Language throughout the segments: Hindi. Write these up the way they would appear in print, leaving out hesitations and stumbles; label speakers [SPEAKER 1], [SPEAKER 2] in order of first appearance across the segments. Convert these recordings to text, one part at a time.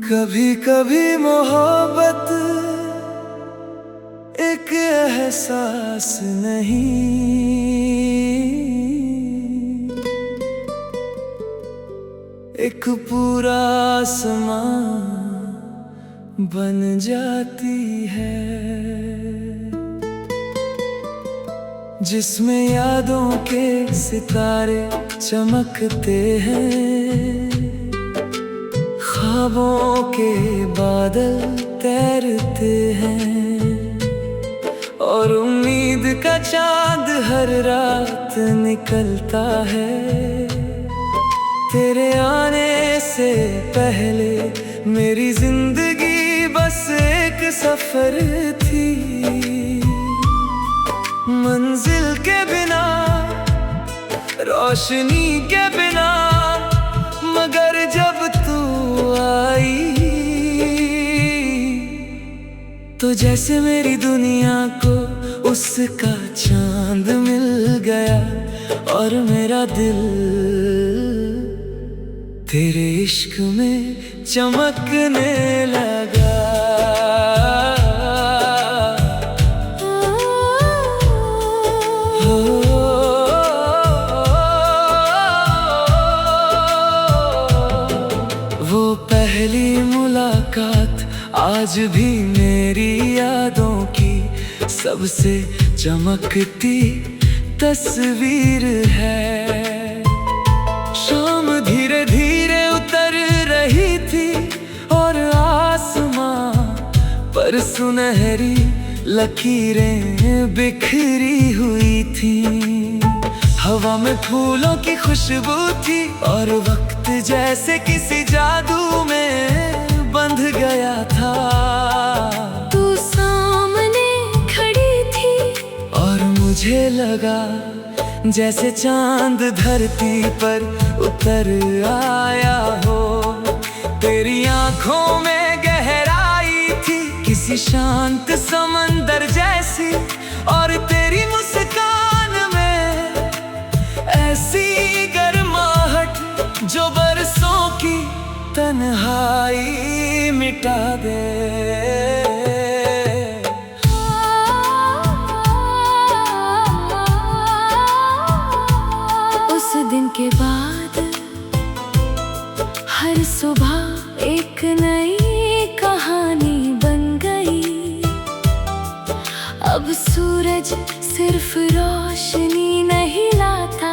[SPEAKER 1] कभी कभी मोहब्बत एक एहसास नहीं, एक पूरा आसमां बन जाती है, जिसमें यादों के सितारे चमकते हैं, ख्वाबों के बादल तैरते हैं, और उम्मीद का चांद हर रात निकलता है। तेरे आने से पहले मेरी जिंदगी बस एक सफर थी, मंजिल के बिना, रोशनी के बिना, मगर जब तू आई तो जैसे मेरी दुनिया को उसका चांद मिल गया, और मेरा दिल तेरे इश्क में चमकने लगा। वो पहली मुलाकात आज भी मेरी यादों की सबसे चमकती तस्वीर है। शाम धीरे धीरे उतर रही थी और आसमां पर सुनहरी लकीरें बिखरी हुई थी। हवा में फूलों की खुशबू थी और वक्त जैसे किसी जादू में बंध गया था।
[SPEAKER 2] तू सामने खड़ी थी
[SPEAKER 1] और मुझे लगा जैसे चांद धरती पर उतर आया हो। तेरी आंखों में गहराई थी किसी शांत समंदर जैसी, और तेरी मुस्कान में ऐसी गर्माहट जो बरसों की तन्हाई मिटा दे।
[SPEAKER 2] दिन के बाद हर सुबह एक नई कहानी बन गई। अब सूरज सिर्फ रोशनी नहीं लाता,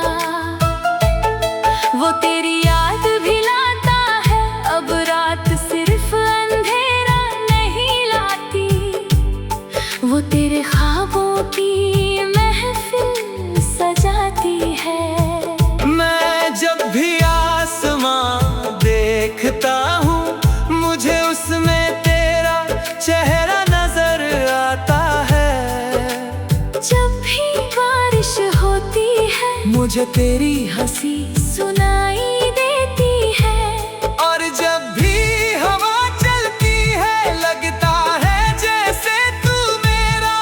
[SPEAKER 2] वो तेरी याद भी लाता है। अब रात सिर्फ अंधेरा नहीं लाती, वो तेरे ख्वाबों की महफिल सजाती है।
[SPEAKER 1] जब भी आसमां देखता हूँ मुझे उसमें तेरा चेहरा नजर आता है।
[SPEAKER 2] जब भी बारिश होती है
[SPEAKER 1] मुझे तेरी हंसी
[SPEAKER 2] सुनाई देती है,
[SPEAKER 1] और जब भी हवा चलती है लगता है जैसे तू मेरा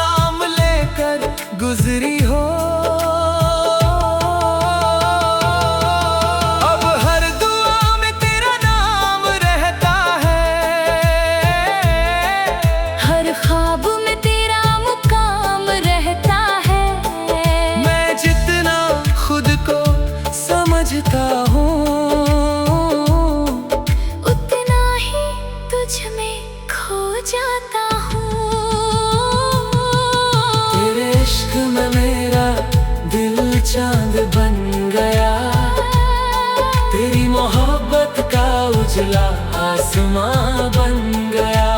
[SPEAKER 1] नाम लेकर गुजरी हो। समझता हूँ
[SPEAKER 2] उतना ही तुझ में खो जाता हूँ।
[SPEAKER 1] तेरे इश्क में मेरा दिल चांद बन गया, तेरी मोहब्बत का उजला आसमां बन गया।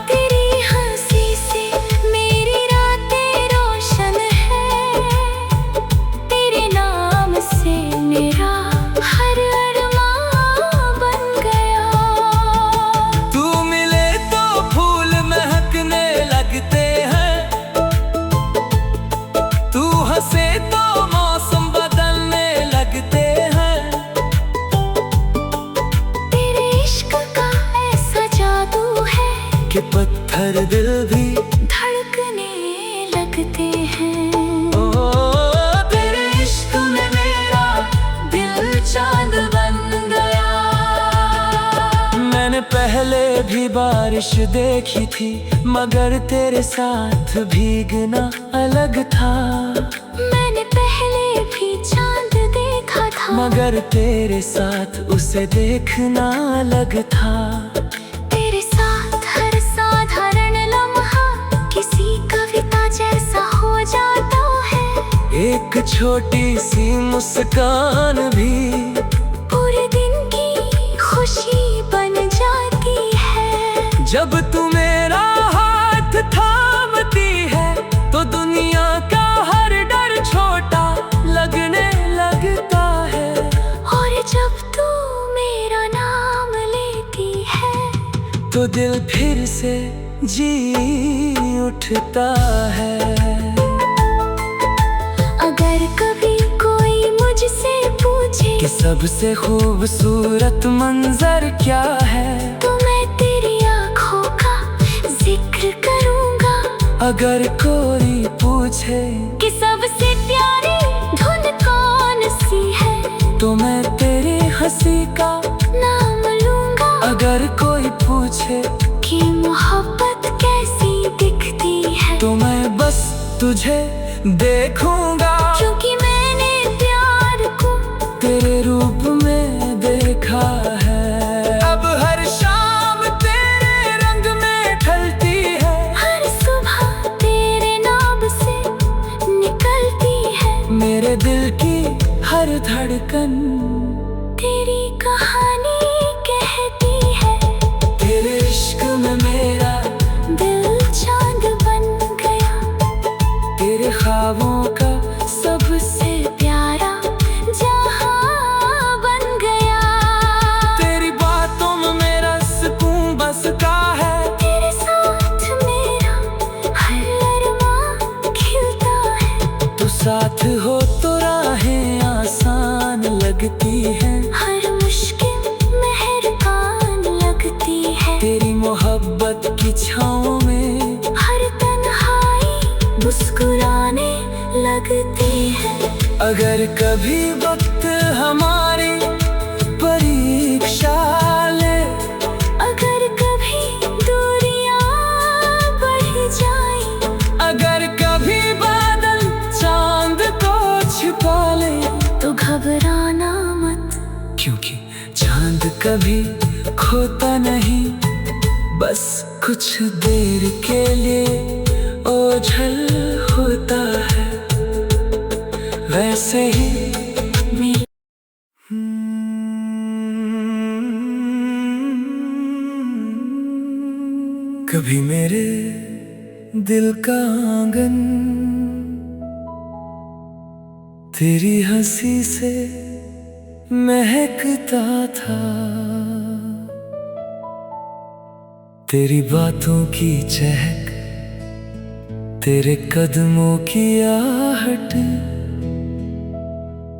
[SPEAKER 2] तेरी हंसी से मेरी रातें रोशन है, तेरे नाम से मेरा हर अरमां बन गया।
[SPEAKER 1] तू मिले तो फूल महकने लगते हैं, तू हंसे तो मौसम बदलने लगते हैं।
[SPEAKER 2] तेरे इश्क का ऐसा जादू
[SPEAKER 1] बारिश देखी थी, मगर तेरे साथ भीगना अलग था।
[SPEAKER 2] मैंने पहले भी चांद देखा था,
[SPEAKER 1] मगर तेरे साथ उसे देखना अलग था।
[SPEAKER 2] तेरे साथ हर साधारण लम्हा किसी कविता जैसा हो जाता है।
[SPEAKER 1] एक छोटी सी मुस्कान भी
[SPEAKER 2] पूरे दिन की खुशी बन जाती है।
[SPEAKER 1] जब तू मेरा हाथ थामती है तो दुनिया का हर डर छोटा लगने लगता है।
[SPEAKER 2] और जब तू मेरा नाम लेती है
[SPEAKER 1] तो दिल फिर से जी उठता है।
[SPEAKER 2] अगर कभी कोई मुझसे पूछे
[SPEAKER 1] कि सबसे खूबसूरत मंजर क्या है,
[SPEAKER 2] तो मैं तेरी आँखों का जिक्र करूँगा।
[SPEAKER 1] अगर कोई पूछे
[SPEAKER 2] कि सबसे प्यारी धुन कौन सी है,
[SPEAKER 1] तो मैं तेरी हंसी का
[SPEAKER 2] नाम लूँगा।
[SPEAKER 1] अगर कोई पूछे
[SPEAKER 2] कि मोहब्बत कैसी दिखती है,
[SPEAKER 1] तो मैं बस तुझे देखूंगा।
[SPEAKER 2] क्योंकि मैंने प्यार को
[SPEAKER 1] तेरे रूप में देखा है। अब हर शाम तेरे रंग में ढलती है,
[SPEAKER 2] हर सुबह तेरे नाम से निकलती है।
[SPEAKER 1] मेरे दिल की हर धड़कन
[SPEAKER 2] तेरी कहानी कहती है।
[SPEAKER 1] तेरे इश्क में मेरा
[SPEAKER 2] दिल चांद बन गया,
[SPEAKER 1] तेरे ख्वाबों का
[SPEAKER 2] सबसे प्यारा जहां बन गया।
[SPEAKER 1] तेरी बातों में मेरा सुकून बसता है।
[SPEAKER 2] तेरे साथ मेरा हर अरमान खिलता है।
[SPEAKER 1] तू साथ हो तो राहें आसान लगती हैं,
[SPEAKER 2] हर मुश्किल मेहरबान लगती है।
[SPEAKER 1] तेरी मोहब्बत की छाँव में
[SPEAKER 2] हर तन्हाई मुस्कुराने लगती है।
[SPEAKER 1] अगर कभी वक्त हमारी परीक्षा ले,
[SPEAKER 2] अगर कभी दूरियां बढ़ जाएं,
[SPEAKER 1] अगर कभी बादल चांद को छिपा ले,
[SPEAKER 2] तो घबराना मत,
[SPEAKER 1] क्योंकि चांद कभी खोता नहीं। बस कुछ देर के लिए ओझल होता है। वैसे ही
[SPEAKER 2] मेरे
[SPEAKER 1] कभी मेरे दिल का आंगन तेरी हंसी से महकता था। तेरी बातों की चहक, तेरे कदमों की आहट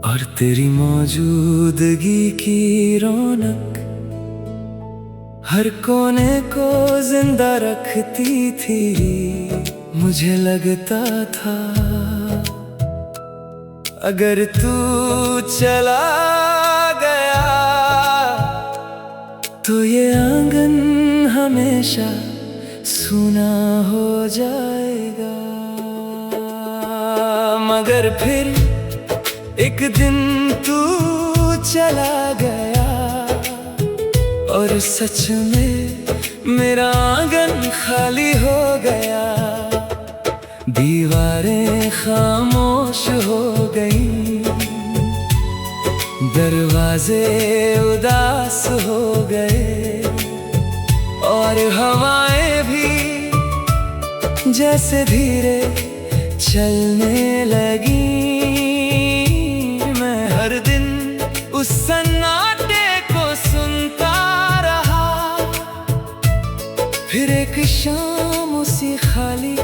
[SPEAKER 1] और तेरी मौजूदगी की रौनक हर कोने को जिंदा रखती थी। मुझे लगता था अगर तू चला गया तो ये आंगन हमेशा सूना हो जाएगा। मगर फिर एक दिन तू चला गया और सच में मेरा आंगन खाली हो गया। दीवारें खामोश हो गई, दरवाजे उदास हो गए और हवाएं भी जैसे धीरे चलने लगी। मैं हर दिन उस सन्नाटे को सुनता रहा, फिर एक शाम उसी खाली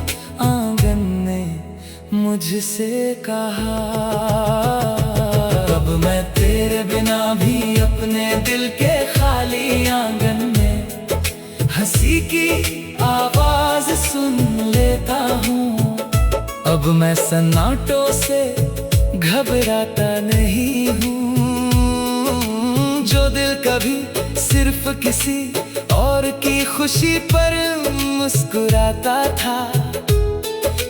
[SPEAKER 1] आंगन ने मुझसे कहा, अब मैं तेरे बिना भी अपने दिल के खाली आंगन में हंसी की आवाज सुन लेता हूँ। अब मैं सन्नाटों से घबराता नहीं हूँ, जो दिल कभी सिर्फ किसी और की खुशी पर मुस्कुराता था,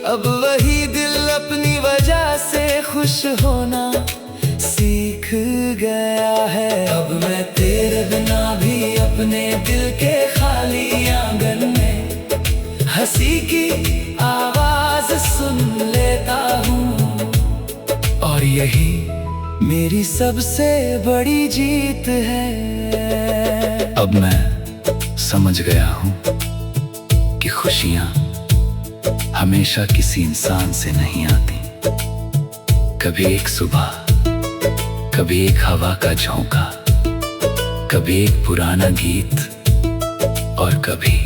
[SPEAKER 1] अब वही दिल अपनी वजह से खुश होना सीख गया है। अब मैं तेरे बिना भी अपने दिल के खाली आंगन में हंसी की आवाज सुन लेता हूँ, और यही मेरी सबसे बड़ी जीत है।
[SPEAKER 3] अब मैं समझ गया हूँ कि खुशियाँ हमेशा किसी इंसान से नहीं आती। कभी एक सुबह, कभी एक हवा का झोंका, कभी एक पुराना गीत, और कभी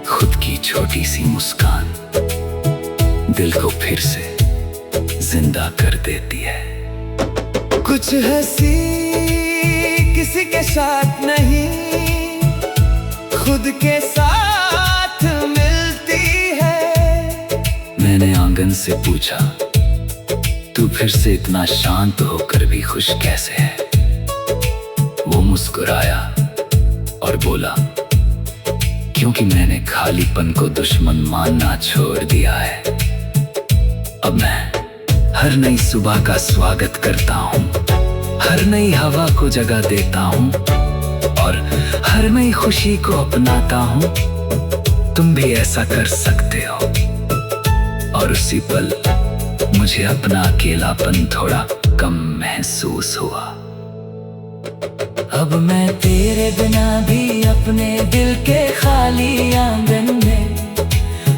[SPEAKER 3] खुद की छोटी सी मुस्कान दिल को फिर से जिंदा कर देती है।
[SPEAKER 1] कुछ हंसी किसी के साथ नहीं, खुद के साथ मिलती है।
[SPEAKER 3] मैंने आंगन से पूछा, तू फिर से इतना शांत होकर भी खुश कैसे है? वो मुस्कुराया और बोला, क्योंकि मैंने खालीपन को दुश्मन मानना छोड़ दिया है। अब मैं हर नई सुबह का स्वागत करता हूँ, हर नई हवा को जगह देता हूँ, और हर नई खुशी को अपनाता हूँ। तुम भी ऐसा कर सकते हो। और उसी पल मुझे अपना अकेलापन थोड़ा कम महसूस हुआ।
[SPEAKER 1] अब मैं तेरे बिना भी अपने दिल के खाली आंगन में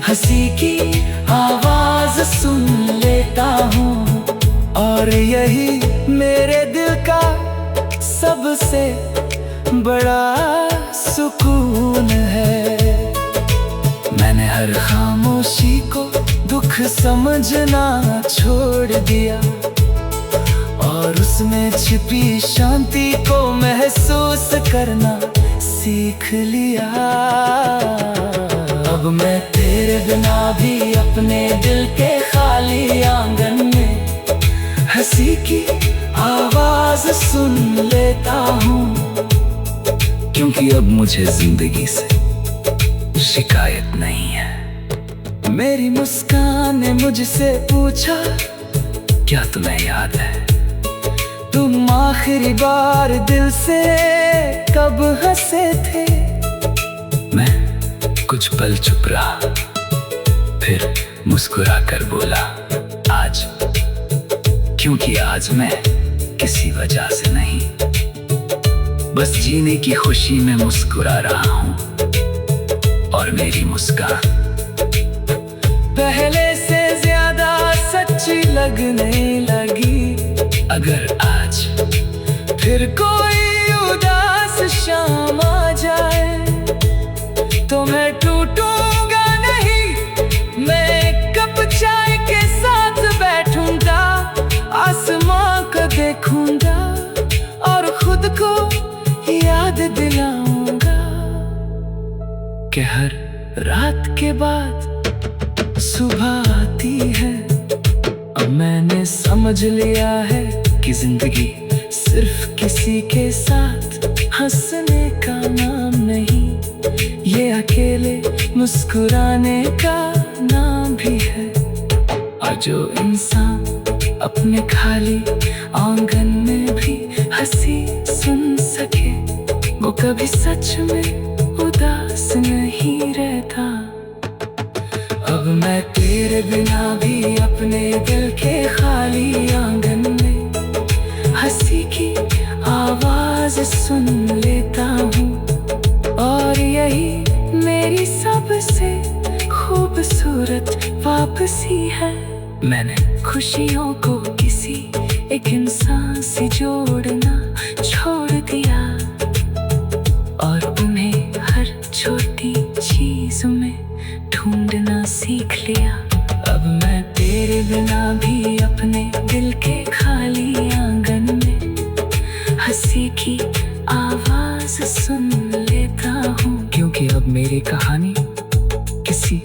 [SPEAKER 1] हंसी की आवाज सुन लेता हूँ, और यही मेरे दिल का सबसे बड़ा सुकून है। मैंने हर खामोशी को दुख समझना छोड़ दिया, और उसमें छिपी शांति को महसूस करना सीख लिया। अब मैं तेरे बिना भी अपने दिल के खाली आंगन में हंसी की आवाज सुन लेता हूँ,
[SPEAKER 3] क्योंकि अब मुझे जिंदगी से शिकायत नहीं है।
[SPEAKER 1] मेरी मुस्कान ने मुझसे पूछा,
[SPEAKER 3] क्या तुम्हें याद है
[SPEAKER 1] तुम आखिरी बार दिल से कब हंसे थे?
[SPEAKER 3] मैं कुछ पल चुप रहा, फिर मुस्कुरा कर बोला, आज। क्योंकि आज मैं किसी वजह से नहीं, बस जीने की खुशी में मुस्कुरा रहा हूँ। और मेरी मुस्कान
[SPEAKER 1] पहले से ज्यादा सच्ची लगने लगी।
[SPEAKER 3] अगर आज
[SPEAKER 1] फिर कोई उदास शाम आ जाए तो मैं टूटूंगा नहीं, मैं कप चाय के साथ बैठूंगा, आसमां को देखूंगा और खुद को याद दिलाऊंगा कि हर रात के बाद सुबह आती है। अब मैंने समझ लिया है कि जिंदगी सिर्फ किसी के साथ हंसने का नाम नहीं, ये अकेले मुस्कुराने का नाम भी है। और जो इंसान अपने खाली आंगन में भी हंसी सुन सके, वो कभी सच में उदास नहीं रहता। अब मैं तेरे बिना भी अपने दिल के खाली आंगन में हंसी की आवाज सुन लेता हूँ, और यही मेरी सबसे खूबसूरत वापसी है। मैंने खुशियों को किसी एक इंसान से जोड़ना छोड़ दिया, और उन्हें हर छोटी चीज में ढूंढना सीख लिया। अब मैं तेरे बिना भी अपने दिल के खाली आंगन में हंसी की आवाज सुन लेता हूँ, क्योंकि अब मेरी कहानी किसी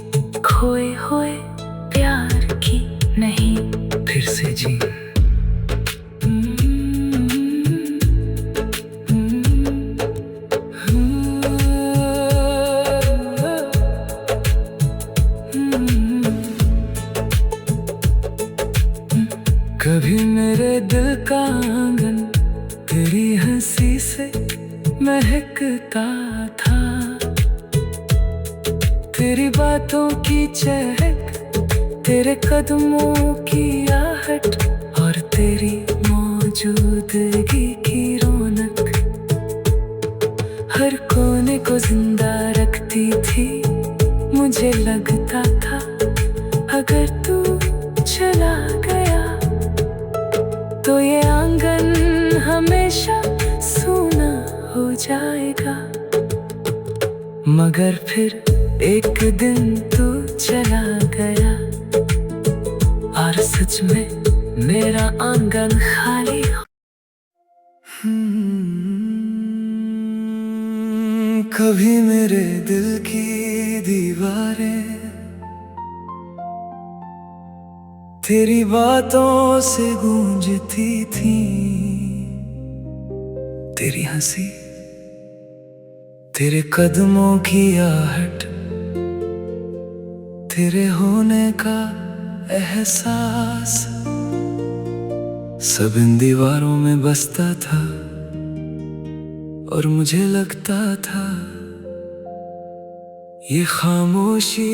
[SPEAKER 1] खोए हुए प्यार की नहीं, फिर से जी तेरी हंसी से महकता था, तेरी बातों की चहक, तेरे कदमों की आहट और तेरी मौजूदगी की रौनक हर कोने को जिंदा रखती थी। मुझे लगता था अगर तू चला गया तो ये आंगन हमेशा सूना हो जाएगा। मगर फिर एक दिन तू चला गया और सच में मेरा आंगन खाली हो। कभी मेरे दिल की दीवारें तेरी बातों से गूंजती थी, तेरी हंसी, तेरे कदमों की आहट, तेरे होने का एहसास सब इन दीवारों में बसता था और मुझे लगता था ये खामोशी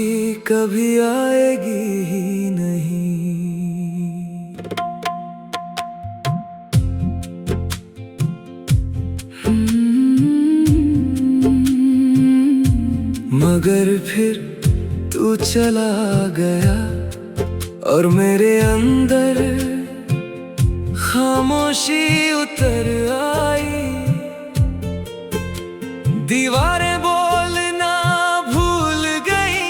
[SPEAKER 1] कभी आएगी ही नहीं। मगर फिर तू चला गया और मेरे अंदर खामोशी उतर आई। दीवारें बोलना भूल गई,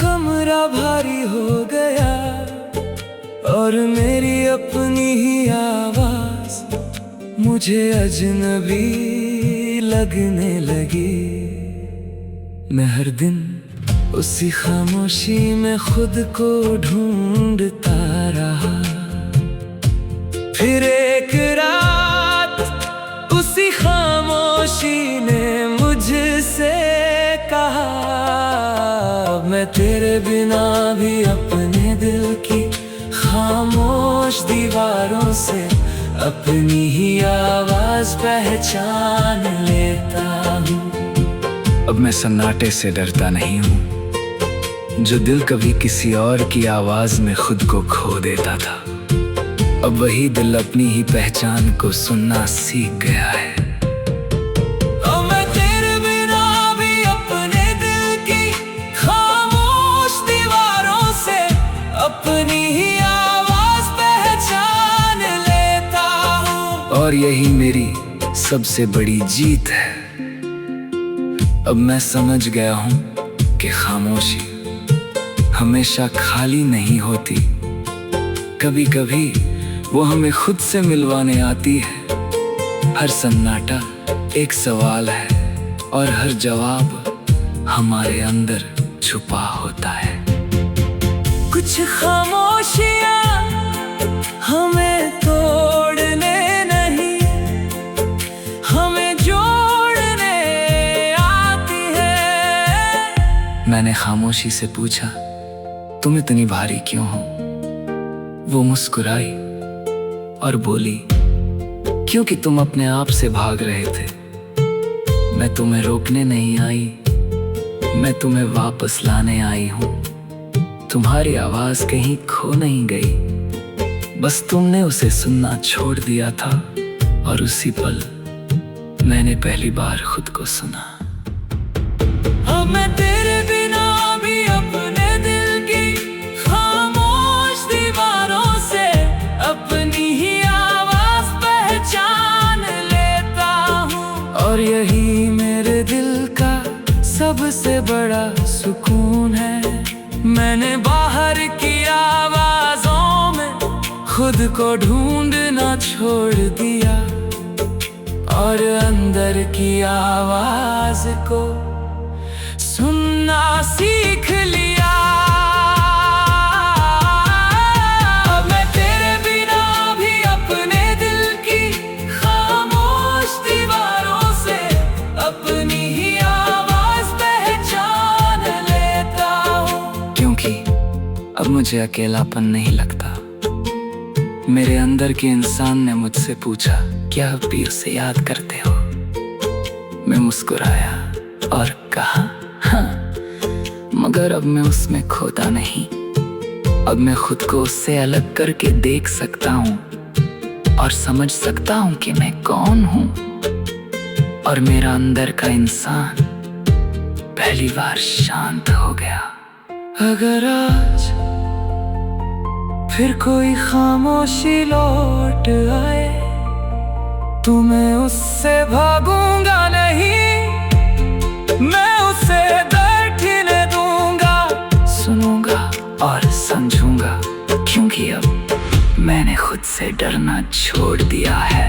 [SPEAKER 1] कमरा भारी हो गया और मेरी अपनी ही आवाज मुझे अजनबी लगने लगी। मैं हर दिन उसी खामोशी में खुद को ढूंढता रहा। फिर एक रात उसी खामोशी ने मुझसे कहा, मैं तेरे बिना भी अपने दिल की खामोश दीवारों से अपनी ही आवाज पहचान लेता हूँ।
[SPEAKER 3] अब मैं सन्नाटे से डरता नहीं हूँ, जो दिल कभी किसी और की आवाज में खुद को खो देता था। अब वही दिल अपनी ही पहचान को सुनना सीख गया है।
[SPEAKER 1] अब मैं तेरे बिना भी अपने दिल की खामोश दीवारों से अपनी ही आवाज पहचान लेता हूँ।
[SPEAKER 3] और यही मेरी सबसे बड़ी जीत है। अब मैं समझ गया हूँ कि खामोशी हमेशा खाली नहीं होती, कभी कभी वो हमें खुद से मिलवाने आती है। हर सन्नाटा एक सवाल है और हर जवाब हमारे अंदर छुपा होता है।
[SPEAKER 1] कुछ खामोशियाँ हमें तोड़ने नहीं, हमें जोड़ने आती है।
[SPEAKER 3] मैंने खामोशी से पूछा, तुम इतनी भारी क्यों हो? वो मुस्कुराई और बोली, क्योंकि तुम अपने आप से भाग रहे थे। मैं तुम्हें रोकने नहीं आई, मैं तुम्हें वापस लाने आई हूँ। तुम्हारी आवाज कहीं खो नहीं गई, बस तुमने उसे सुनना छोड़ दिया था और उसी पल मैंने पहली बार खुद को सुना।
[SPEAKER 1] अब मैं तेरे बिना भी अपने दिल की खामोश दीवारों से अपनी ही आवाज पहचान लेता हूँ। और यही मेरे दिल का सबसे बड़ा सुकून है। मैंने बाहर की आवाजों में खुद को ढूंढना छोड़ दिया और अंदर की आवाज को सुनना सीख लिया। अब मैं तेरे बिना भी अपने दिल की खामोश दीवारों से अपनी ही आवाज पहचान लेता हूँ।
[SPEAKER 3] क्योंकि अब मुझे अकेलापन नहीं लगता, मेरे अंदर के इंसान ने मुझसे पूछा, क्या अब भी उसे याद करते हो? मैं मुस्कुराया और कहा, हाँ, मगर अब मैं उसमें खोता नहीं। अब मैं खुद को उससे अलग करके देख सकता हूँ और समझ सकता हूँ कि मैं कौन हूँ। और मेरा अंदर का इंसान पहली बार शांत हो गया।
[SPEAKER 1] अगर आज फिर कोई खामोशी लौट आए तो मैं उससे भागूंगा नहीं, मैं उसे बैठने दूंगा,
[SPEAKER 3] सुनूंगा और समझूंगा, क्योंकि अब मैंने खुद से डरना छोड़ दिया है।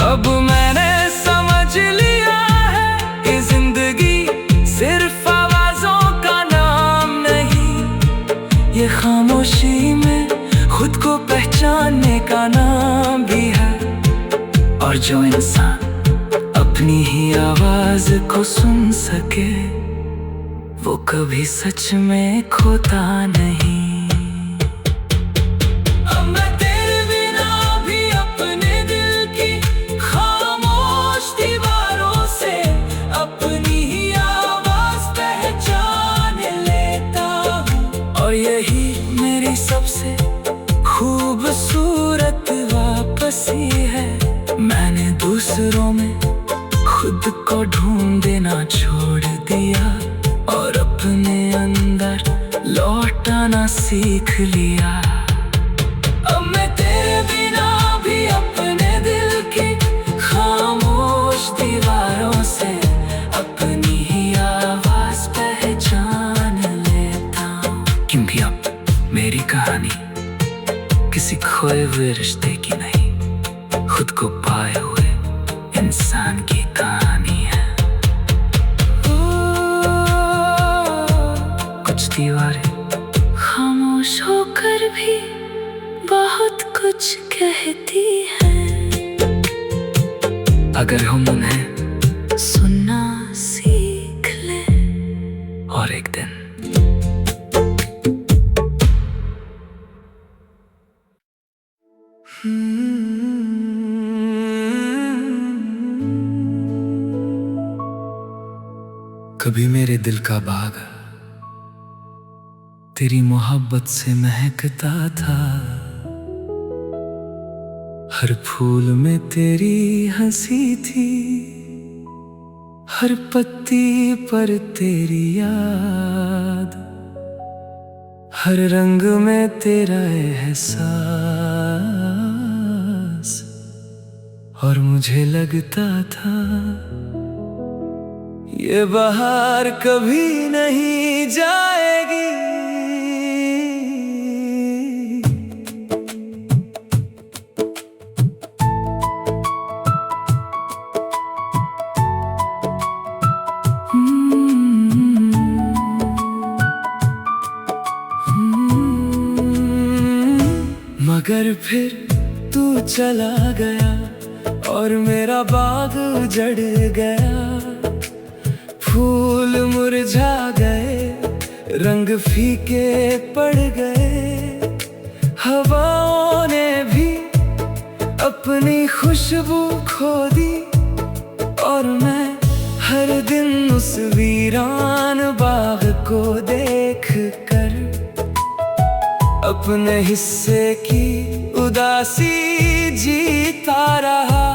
[SPEAKER 1] अब मैंने समझ लिया है कि जिंदगी सिर्फ आवाजों का नाम नहीं, ये खामोशी में खुद को पहचानने का नाम भी है।
[SPEAKER 3] और जो इंसान अपनी ही आवाज को सुन सके वो कभी सच में खोता नहीं।
[SPEAKER 1] अब मैं तेरे बिना भी अपने दिल की खामोश दीवारों से अपनी ही आवाज पहचान लेता हूँ। और यही मेरी सबसे खूबसूरत वापसी है। मैंने दूसरों में खुद को ढूंढना छोड़ दिया और अपने अंदर लौटाना सीख लिया। अब मैं तेरे बिना भी अपने दिल की खामोश दीवारों से अपनी ही आवाज पहचान लेता हूँ।
[SPEAKER 3] क्योंकि अब मेरी कहानी किसी खोए हुए रिश्ते की नहीं, खुद को पाए हुए इंसान की कहानी है। कुछ दीवारें
[SPEAKER 2] खामोश होकर भी बहुत कुछ कहती हैं,
[SPEAKER 3] अगर हम उन्हें
[SPEAKER 2] सुनना सीख लें।
[SPEAKER 3] और एक दिन कभी मेरे दिल का बाग तेरी मोहब्बत से महकता था, हर फूल में तेरी हंसी थी, हर पत्ती पर तेरी याद, हर रंग में तेरा एहसास। और मुझे लगता था ये बहार कभी नहीं जाएगी। मगर फिर तू चला गया और मेरा बाग उजड़ गया, फूल मुरझा गए, रंग फीके पड़ गए, हवाओं ने भी अपनी खुशबू खो दी। और मैं हर दिन उस वीरान बाग को देख कर अपने हिस्से की उदासी जीता रहा।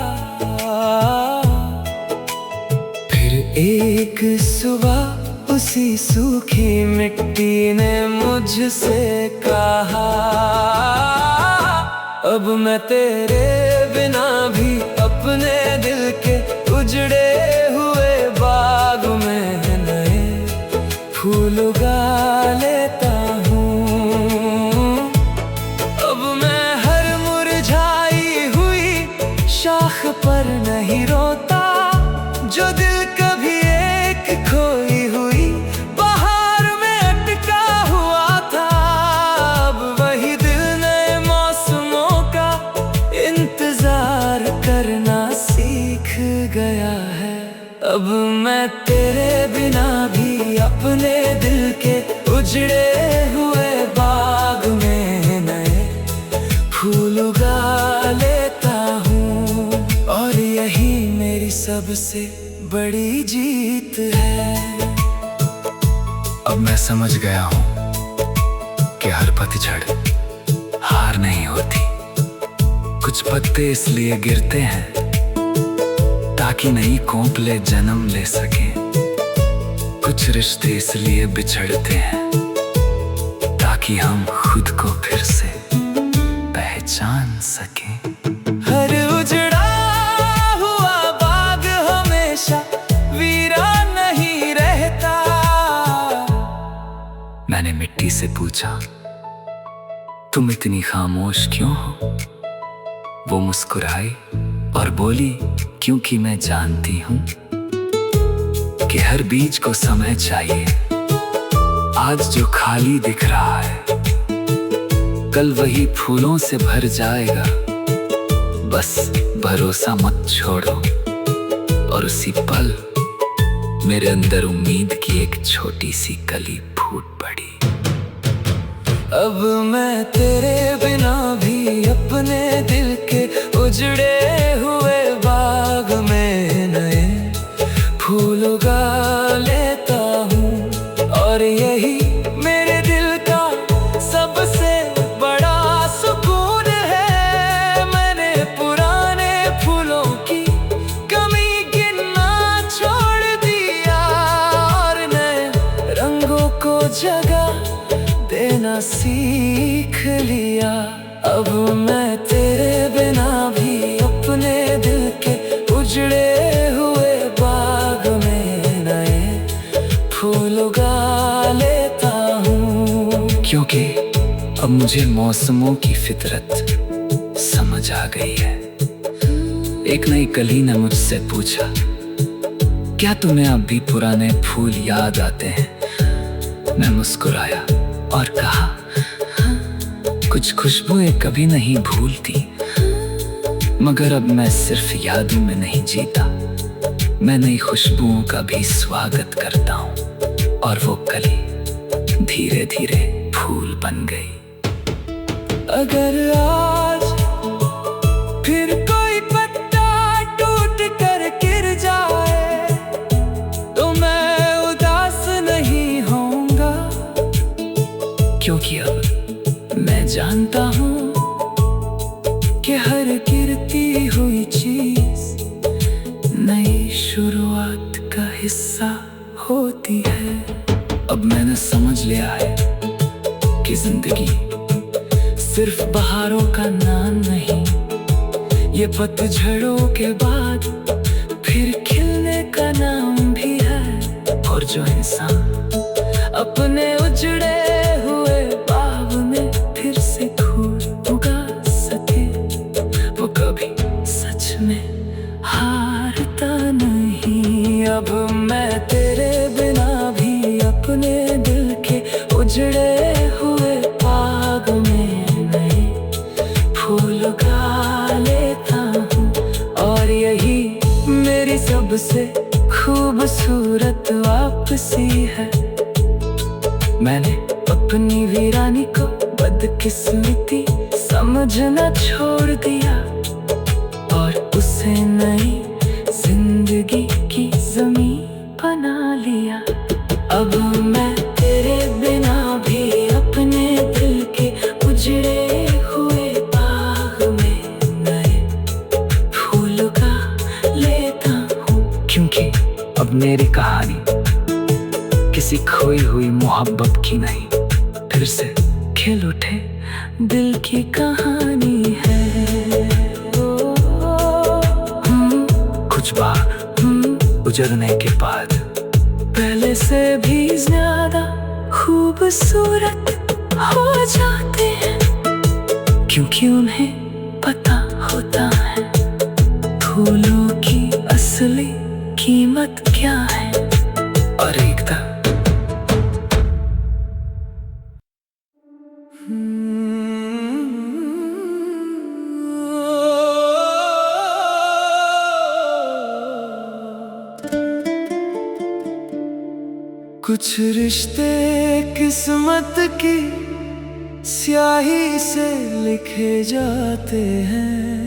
[SPEAKER 3] फिर एक सुबह उसी सूखी मिट्टी ने मुझसे कहा, अब मैं तेरे बिना भी अपने दिल के उजड़े हुए बाग में नए फूल उगा लेता हूँ। अब मैं हर मुरझाई हुई शाख पर नहीं रोता, जो दिल कभी एक खोई हुई बहार में अटका हुआ था। अब वही दिल नए मौसमों का इंतजार करना सीख गया है। अब मैं तेरे बिना भी अपने दिल के उजड़े हुए बाग में नए फूल उगा
[SPEAKER 1] यही मेरी सबसे बड़ी जीत है।
[SPEAKER 3] अब मैं समझ गया हूँ कि हर पतझड़ हार नहीं होती। कुछ पत्ते इसलिए गिरते हैं ताकि नई कोंपले जन्म ले सकें। कुछ रिश्ते इसलिए बिछड़ते हैं ताकि हम खुद को फिर से पहचान सकें।
[SPEAKER 1] हर उजड़ा हुआ बाग हमेशा वीरान नहीं रहता।
[SPEAKER 3] मैंने मिट्टी से पूछा, तुम इतनी खामोश क्यों हो? वो मुस्कुराई और बोली, क्योंकि मैं जानती हूँ कि हर बीज को समय चाहिए। आज जो खाली दिख रहा है कल वही फूलों से भर जाएगा। बस भरोसा मत छोड़ो। और उसी पल मेरे अंदर उम्मीद की एक छोटी सी कली फूट पड़ी।
[SPEAKER 1] अब मैं तेरे बिना भी अपने दिल के उजड़े हुए बाग में नए फूल उगा लेता हूँ। और यही मेरे दिल का सबसे बड़ा सुकून है। मैंने पुराने फूलों की कमी गिनना छोड़ दिया और नए रंगों को जगह देना सीख लिया। अब मैं तेरे बिना भी अपने दिल के उजड़े हुए बाग में नए फूल उगा लेता हूँ।
[SPEAKER 3] क्योंकि अब मुझे मौसमों की फितरत समझ आ गई है। एक नई कली ने मुझसे पूछा, क्या तुम्हें अब भी पुराने फूल याद आते हैं? मैं मुस्कुराया और कहा, कुछ खुशबुएं कभी नहीं भूलती, मगर अब मैं सिर्फ यादों में नहीं जीता। मैं नई खुशबुओं का भी स्वागत करता हूँ। और वो कली धीरे धीरे फूल बन गई।
[SPEAKER 1] अगर आज फिर कोई पत्ता टूट कर गिर जाए तो मैं उदास नहीं होऊंगा।
[SPEAKER 3] क्योंकि अब मैं जानता हूँ
[SPEAKER 1] कि हर गिरती हुई चीज नई शुरुआत का हिस्सा होती है।
[SPEAKER 3] अब मैंने समझ लिया है कि जिंदगी
[SPEAKER 1] सिर्फ बहारों का नाम नहीं, ये पतझड़ों के बाद फिर खिलने का नाम भी है।
[SPEAKER 3] और जो इंसान
[SPEAKER 1] अपने उजड़े हुए बाग में फिर से फूल उगा सके वो कभी सच में हारता नहीं। अब मैं तेरे बिना भी अपने दिल के उजड़े हुए बाग में नए फूल उगा लेता हूँ। और यही मेरी सबसे खूबसूरत वापसी है। मैंने अपनी वीरानी को बदकिस्मती समझना छोड़ दिया और उसे नई जिंदगी की ज़मीन बना लिया। अब मैं तेरे बिना भी अपने दिल के उजड़े हुए बाग में नए फूल उगा लेता हूँ।
[SPEAKER 3] क्योंकि अब मेरी कहानी किसी खोई हुई मोहब्बत की नहीं, फिर से
[SPEAKER 1] खिल उठे दिल की कहानी है।
[SPEAKER 3] कुछ बार उजड़ने के बाद
[SPEAKER 1] पहले से भी ज्यादा खूबसूरत हो जाते हैं, क्योंकि उन्हें पता होता है फूलों की असली कीमत क्या है।
[SPEAKER 3] और एकता
[SPEAKER 1] कुछ रिश्ते किस्मत की स्याही से लिखे जाते हैं।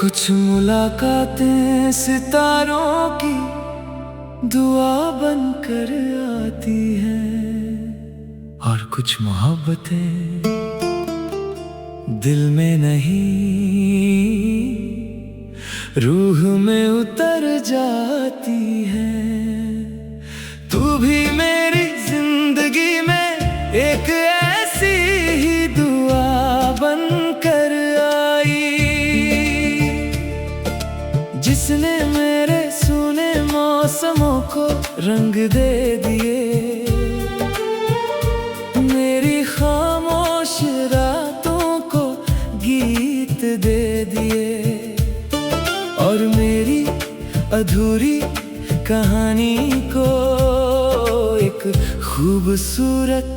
[SPEAKER 1] कुछ मुलाकातें सितारों की दुआ बनकर आती हैं, और कुछ मोहब्बतें दिल में नहीं रूह में उतर जाती हैं। तू भी मेरी जिंदगी में एक ऐसी ही दुआ बनकर आई, जिसने मेरे सूने मौसमों को रंग दे दिए, मेरी खामोश रातों को गीत दे दिए, और मेरी अधूरी कहानी को एक खूबसूरत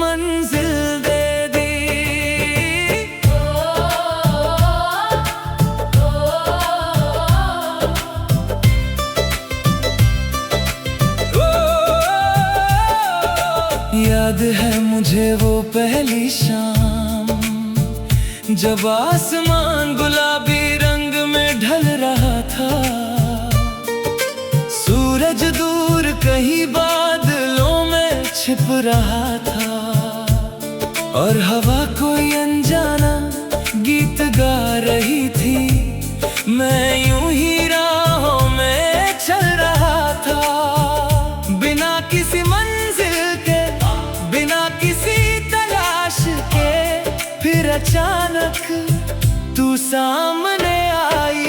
[SPEAKER 1] मंजिल दे दी। याद है मुझे वो पहली शाम, जब आसमान गुलाबी रंग में ढल रहा था, सूरज दूर कहीं बादलों में छिप रहा था, और हवा कोई अनजाना गीत गा रही थी। मैं यूं ही राहों में चल रहा था, बिना किसी मंजिल के, बिना किसी तलाश के। फिर अचानक तू सामने आई,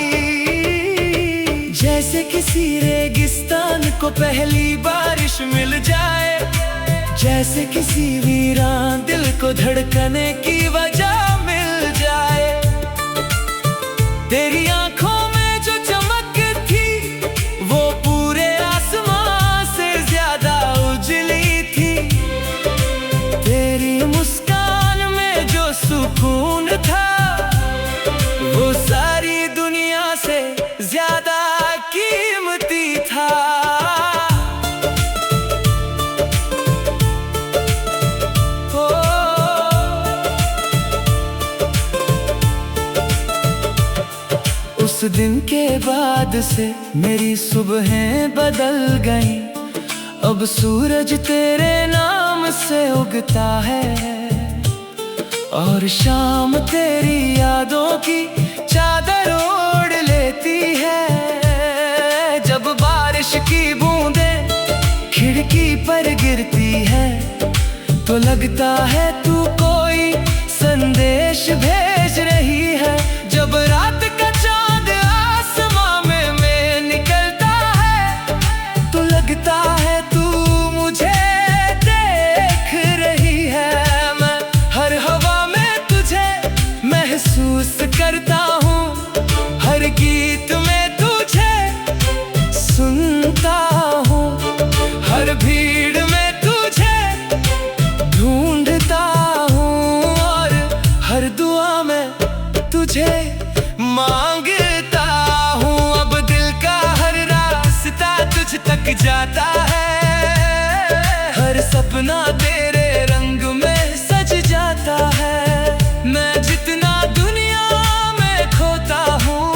[SPEAKER 1] जैसे किसी रेगिस्तान को पहली बारिश मिल जाए, जैसे किसी वीरान दिल को धड़कने की वजह मिल जाए। तेरी आंखों में जो चमक थी, वो पूरे आसमां से ज्यादा उजली थी। तेरी मुस्कान में जो सुकून था, वो सारी दुनिया से ज्यादा कीमती था। उस दिन के बाद से मेरी सुबहें बदल गईं, अब सूरज तेरे नाम से उगता है, और शाम तेरी यादों की चादर ओढ़ लेती है। जब बारिश की बूंदें खिड़की पर गिरती है, तो लगता है तू कोई संदेश भेज रही है। जब रात का चांद आसमां में निकलता है, तो लगता है तू मुझे देख रही है। मैं हर हवा में तुझे महसूस करता हूँ, हर गीत में तुझे सुनता हूँ, हर भीड़ में तुझे ढूंढता हूँ, और हर दुआ में तुझे मांगता हूँ। अब दिल का हर रास्ता तुझ तक जाता है, हर सपना तेरे रंग में सज जाता है। मैं जितना दुनिया में खोता हूँ,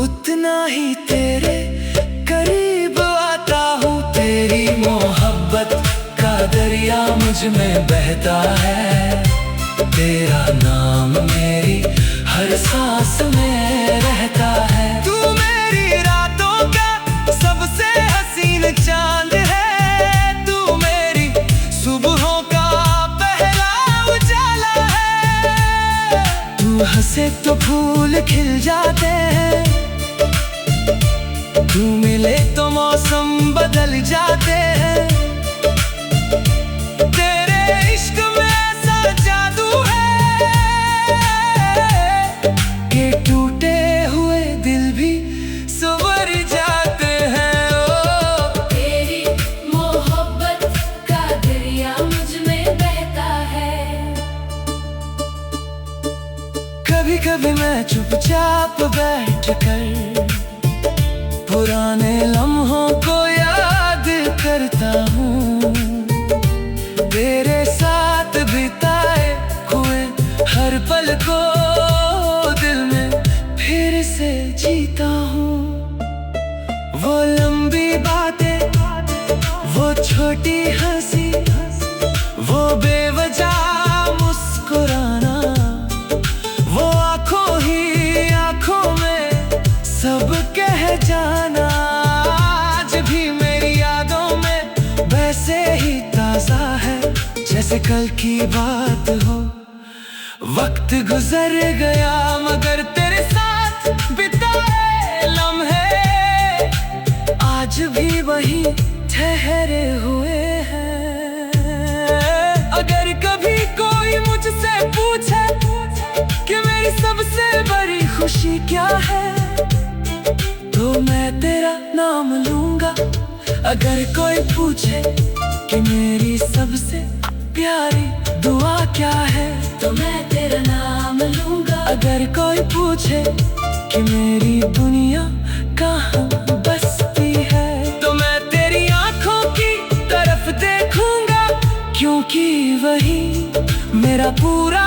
[SPEAKER 1] उतना ही तेरे करीब आता हूँ। तेरी मोहब्बत का दरिया मुझ में बहता है, तेरा नाम मेरी हर सांस में रहता है। तू मेरी रातों का सबसे हसीन चांद है, तू मेरी सुबहों का पहला उजाला है। तू हंसे तो फूल खिल जाते हैं, तू मिले तो मौसम बदल जाते हैं। तेरे इश्क में ऐसा जादू है कि टूटे हुए दिल भी संवर जाते हैं। ओ
[SPEAKER 2] तेरी मोहब्बत का दरिया मुझ में बहता है।
[SPEAKER 1] कभी कभी मैं चुपचाप बैठ कर पुराने लम्हों को याद करता हूँ, तेरे साथ बिताए हुए हर पल को दिल में वो लंबी बातें, वो छोटी हंसी, वो बेवजह मुस्कुराना, वो आंखों ही आंखों में सब कह जाना, आज भी मेरी यादों में वैसे ही ताजा है जैसे कल की बात हो। वक्त गुजर गया मगर तेरे साथ बिताए लम्हे आज भी वही ठहरे हुए हैं। अगर कभी कोई मुझसे पूछे कि मेरी सबसे बड़ी खुशी क्या है, तो मैं तेरा नाम लूंगा। अगर कोई पूछे कि मेरी सबसे प्यारी दुआ क्या है, तो मैं तेरा नाम लूंगा। अगर कोई पूछे कि मेरी दुनिया कहाँ बसती है, तो मैं तेरी आंखों की तरफ देखूंगा, क्योंकि वही मेरा पूरा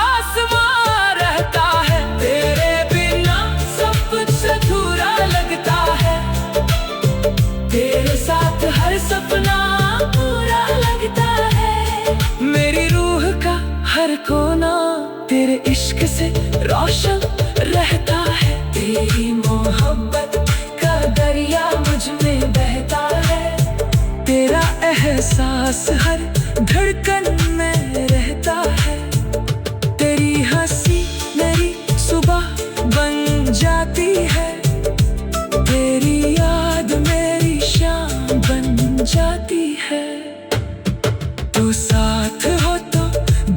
[SPEAKER 1] आसमां रहता है। तेरे बिना सब कुछ अधूरा लगता है, तेरे साथ हर सपना पूरा लगता है। मेरी रूह का हर कोना तेरे इश्क से रोशन रहता है। तेरी मोहब्बत का दरिया मुझ में बहता है, तेरा एहसास हर धड़कन में रहता है। तेरी हंसी मेरी सुबह बन जाती है, तेरी याद मेरी शाम बन जाती है। तू साथ हो तो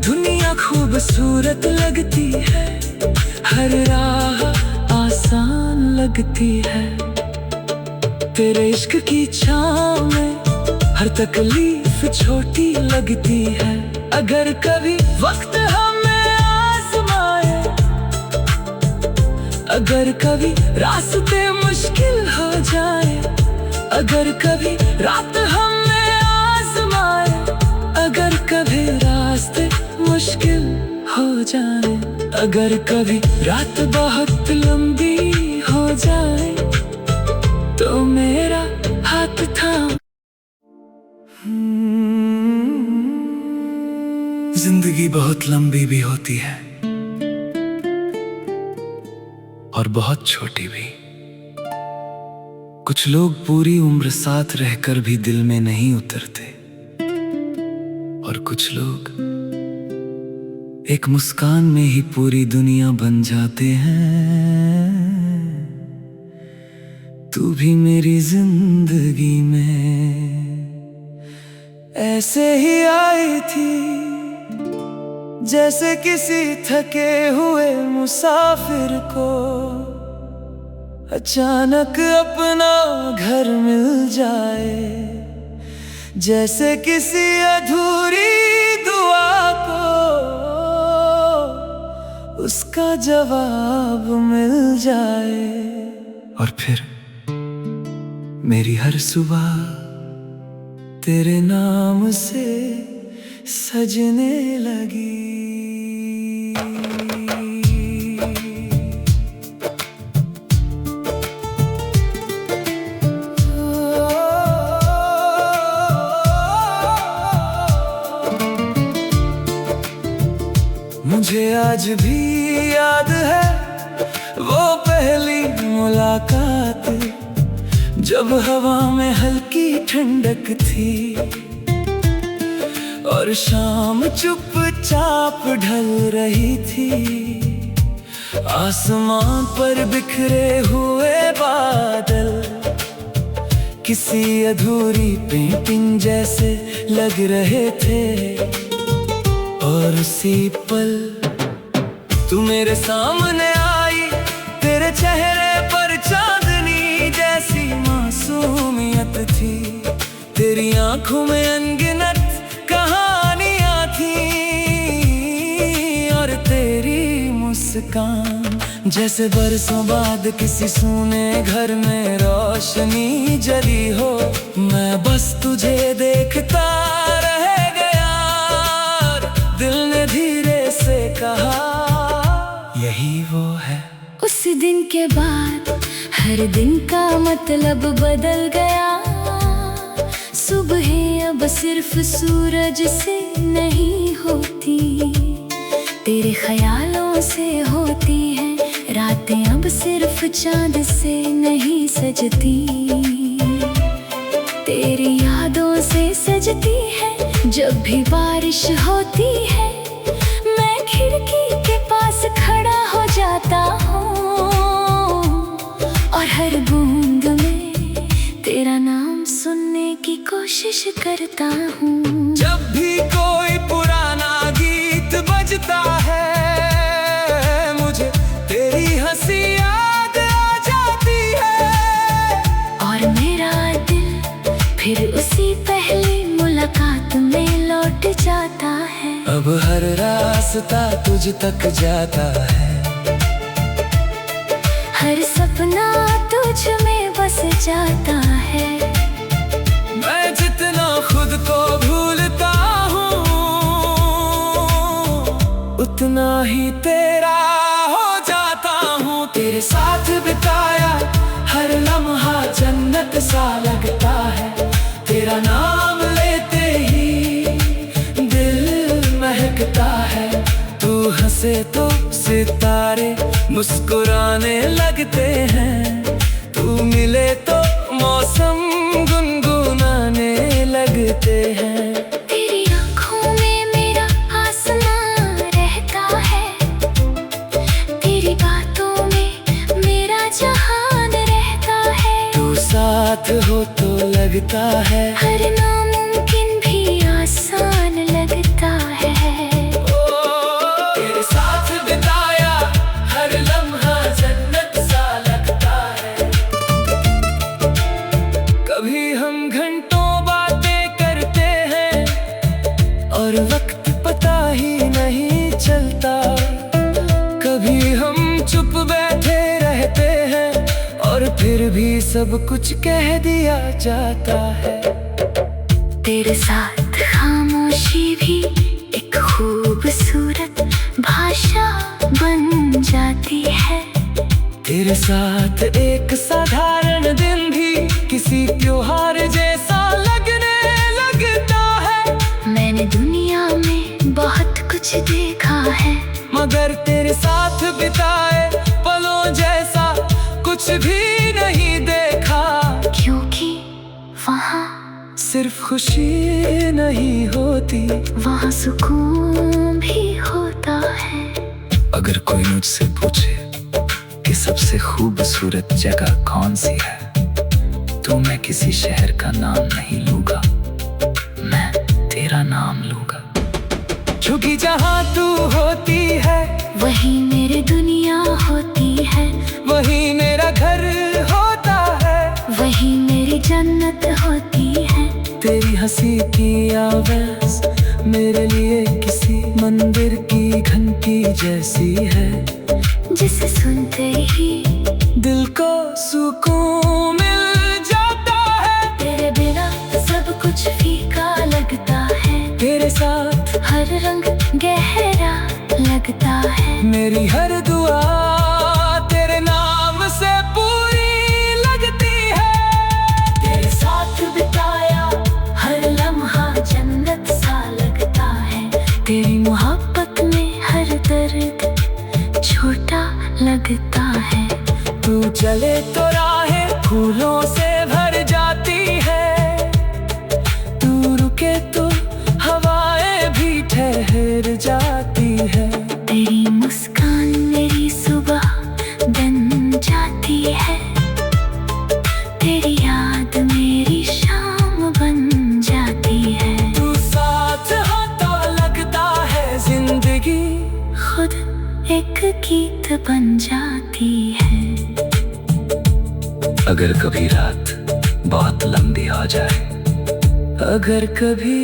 [SPEAKER 1] दुनिया खूबसूरत लगती है, हर राह आसान लगती है। तेरे इश्क की छाँव में हर तकलीफ छोटी लगती है। अगर कभी वक्त हमें आजमाए, अगर कभी रास्ते मुश्किल हो जाए, अगर कभी रात हमें आजमाए, अगर कभी रास्ते मुश्किल हो जाए, अगर कभी रात बहुत लंबी हो जाए, तो मेरा हाथ थाम। जिंदगी बहुत लंबी भी होती है और बहुत छोटी भी। कुछ लोग पूरी उम्र साथ रहकर भी दिल में नहीं उतरते, और कुछ लोग एक मुस्कान में ही पूरी दुनिया बन जाते हैं। तू भी मेरी जिंदगी में ऐसे ही आई थी, जैसे किसी थके हुए मुसाफिर को अचानक अपना घर मिल जाए, जैसे किसी अधूरी दुआ को उसका जवाब मिल जाए। और फिर मेरी हर सुबह तेरे नाम से सजने लगी। मुझे आज भी याद है वो पहली मुलाकात, जब हवा में हल्की ठंडक थी और शाम चुपचाप ढल रही थी। आसमान पर बिखरे हुए बादल किसी अधूरी पेंटिंग जैसे लग रहे थे, और उसी पल तू मेरे सामने आई, तेरे चेहरे पर चांदनी जैसी मासूमियत थी। तेरी आंखों में अनगिनत कहानियां थी, और तेरी मुस्कान जैसे बरसों बाद किसी सूने घर में रोशनी जली हो। मैं बस तुझे देखता रह गया, दिल ने धीरे से कहा यही वो है।
[SPEAKER 2] उस दिन के बाद हर दिन का मतलब बदल गया, सुबह अब सिर्फ सूरज से नहीं होती, तेरे ख्यालों से होती है। रातें अब सिर्फ चांद से नहीं सजती, तेरी यादों से सजती है। जब भी बारिश होती है मैं खिड़की के पास खड़ा हो जाता हूँ, और हर बूंद में तेरा नाम सुनने की कोशिश करता हूँ।
[SPEAKER 1] जब भी कोई पुराना गीत बजता है मुझे तेरी हंसी याद आ जाती है,
[SPEAKER 2] और मेरा दिल फिर उसी पहली मुलाकात में लौट जाता है।
[SPEAKER 1] अब हर रास्ता तुझ तक जाता है,
[SPEAKER 2] हर सपना तुझ में बस जाता है।
[SPEAKER 1] मैं जितना खुद को भूलता हूँ उतना ही तेरा हो जाता हूँ। तेरे साथ बिताया हर लम्हा जन्नत सा लगता है, तेरा नाम लेते ही दिल महकता है। तू हंसे तो सितारे मुस्कुराने लगते हैं, तू मिले तो मौसम गुनगुनाने लगते हैं।
[SPEAKER 2] तेरी आँखों में मेरा आसमां रहता है, तेरी बातों में मेरा जहान रहता है।
[SPEAKER 1] तू साथ हो तो लगता है
[SPEAKER 2] हर नामुमकिन भी आसान लगता है।
[SPEAKER 1] तेरे साथ बिताया हर लम्हा जन्नत सा लगता है। कभी हम घंटों बातें करते हैं और वक्त पता ही नहीं चलता, कभी हम चुप बैठे रहते हैं और फिर भी सब कुछ कह दिया जाता है।
[SPEAKER 2] तेरे साथ खामोशी भी एक खूबसूरत भाषा बन जाती है।
[SPEAKER 1] तेरे साथ एक साधारण दिन भी किसी त्योहार जैसा लगने लगता है।
[SPEAKER 2] मैंने दुनिया में बहुत कुछ देखा है,
[SPEAKER 1] मगर तेरे साथ बिताए पलों जैसा कुछ भी नहीं देखा,
[SPEAKER 2] क्योंकि वहाँ
[SPEAKER 1] सिर्फ खुशी नहीं होती,
[SPEAKER 2] वहाँ सुकून भी होता है।
[SPEAKER 3] अगर कोई मुझसे पूछे कि सबसे खूबसूरत जगह कौन सी है, तो मैं किसी शहर का नाम नहीं लूंगा, मैं तेरा नाम लूंगा।
[SPEAKER 1] क्योंकि जहाँ तू होती है
[SPEAKER 2] वही मेरी दुनिया होती है,
[SPEAKER 1] वही मेरा घर होता है,
[SPEAKER 2] वही मेरी जन्नत होती है।
[SPEAKER 1] तेरी हंसी की आवाज़ मेरे लिए किसी मंदिर की घंटी जैसी है,
[SPEAKER 2] जिसे सुनते ही
[SPEAKER 1] दिल को सुकून मिल जाता है।
[SPEAKER 2] तेरे बिना सब कुछ फीका लगता है,
[SPEAKER 1] तेरे साथ
[SPEAKER 2] हर रंग गहरा लगता है।
[SPEAKER 1] मेरी हर दुआ तेरे नाम से पूरी लगती है।
[SPEAKER 2] तेरे साथ बिताया हर लम्हा जन्नत सा लगता है, तेरी मोहब्बत में हर दर्द छोटा लगता है।
[SPEAKER 1] तू चले तो राहें फूलों से भर जाती है, तू रुके तो हवाएं भी ठहर जाती है।
[SPEAKER 2] तेरी मुस्कान मेरी सुबह बन जाती है, तेरी याद मेरी शाम बन जाती है।
[SPEAKER 1] तू साथ हो तो लगता है जिंदगी
[SPEAKER 2] खुद एक गीत बन जाती है।
[SPEAKER 3] अगर कभी रात बहुत लंबी हो जाए,
[SPEAKER 1] अगर कभी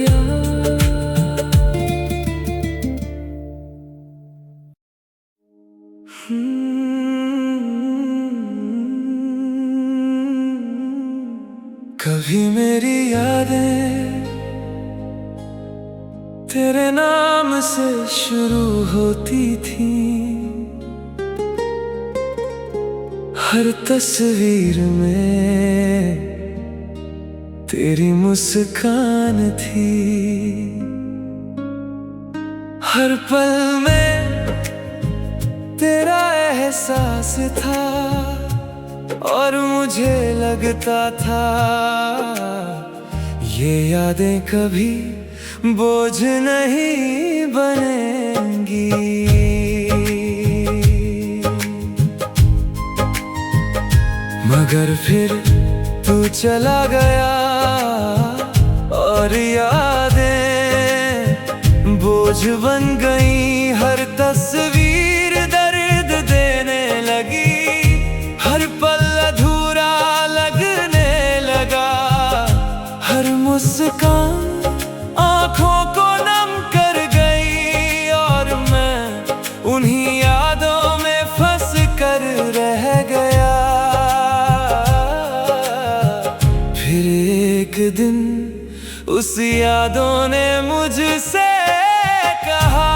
[SPEAKER 1] कभी मेरी यादें तेरे नाम से शुरू होती थी, हर तस्वीर में तेरी मुस्कान थी, हर पल में तेरा एहसास था, और मुझे लगता था ये यादें कभी बोझ नहीं बनेंगी। मगर फिर तू चला गया और यादें बोझ बन गई। हर तस्वीर दर्द देने लगी, हर पल अधूरा लगने लगा, हर मुस्कान आँखों को नम कर गई, और मैं उन्हीं यादों में फंस कर रह गया। फिर एक दिन उस यादों ने मुझसे कहा,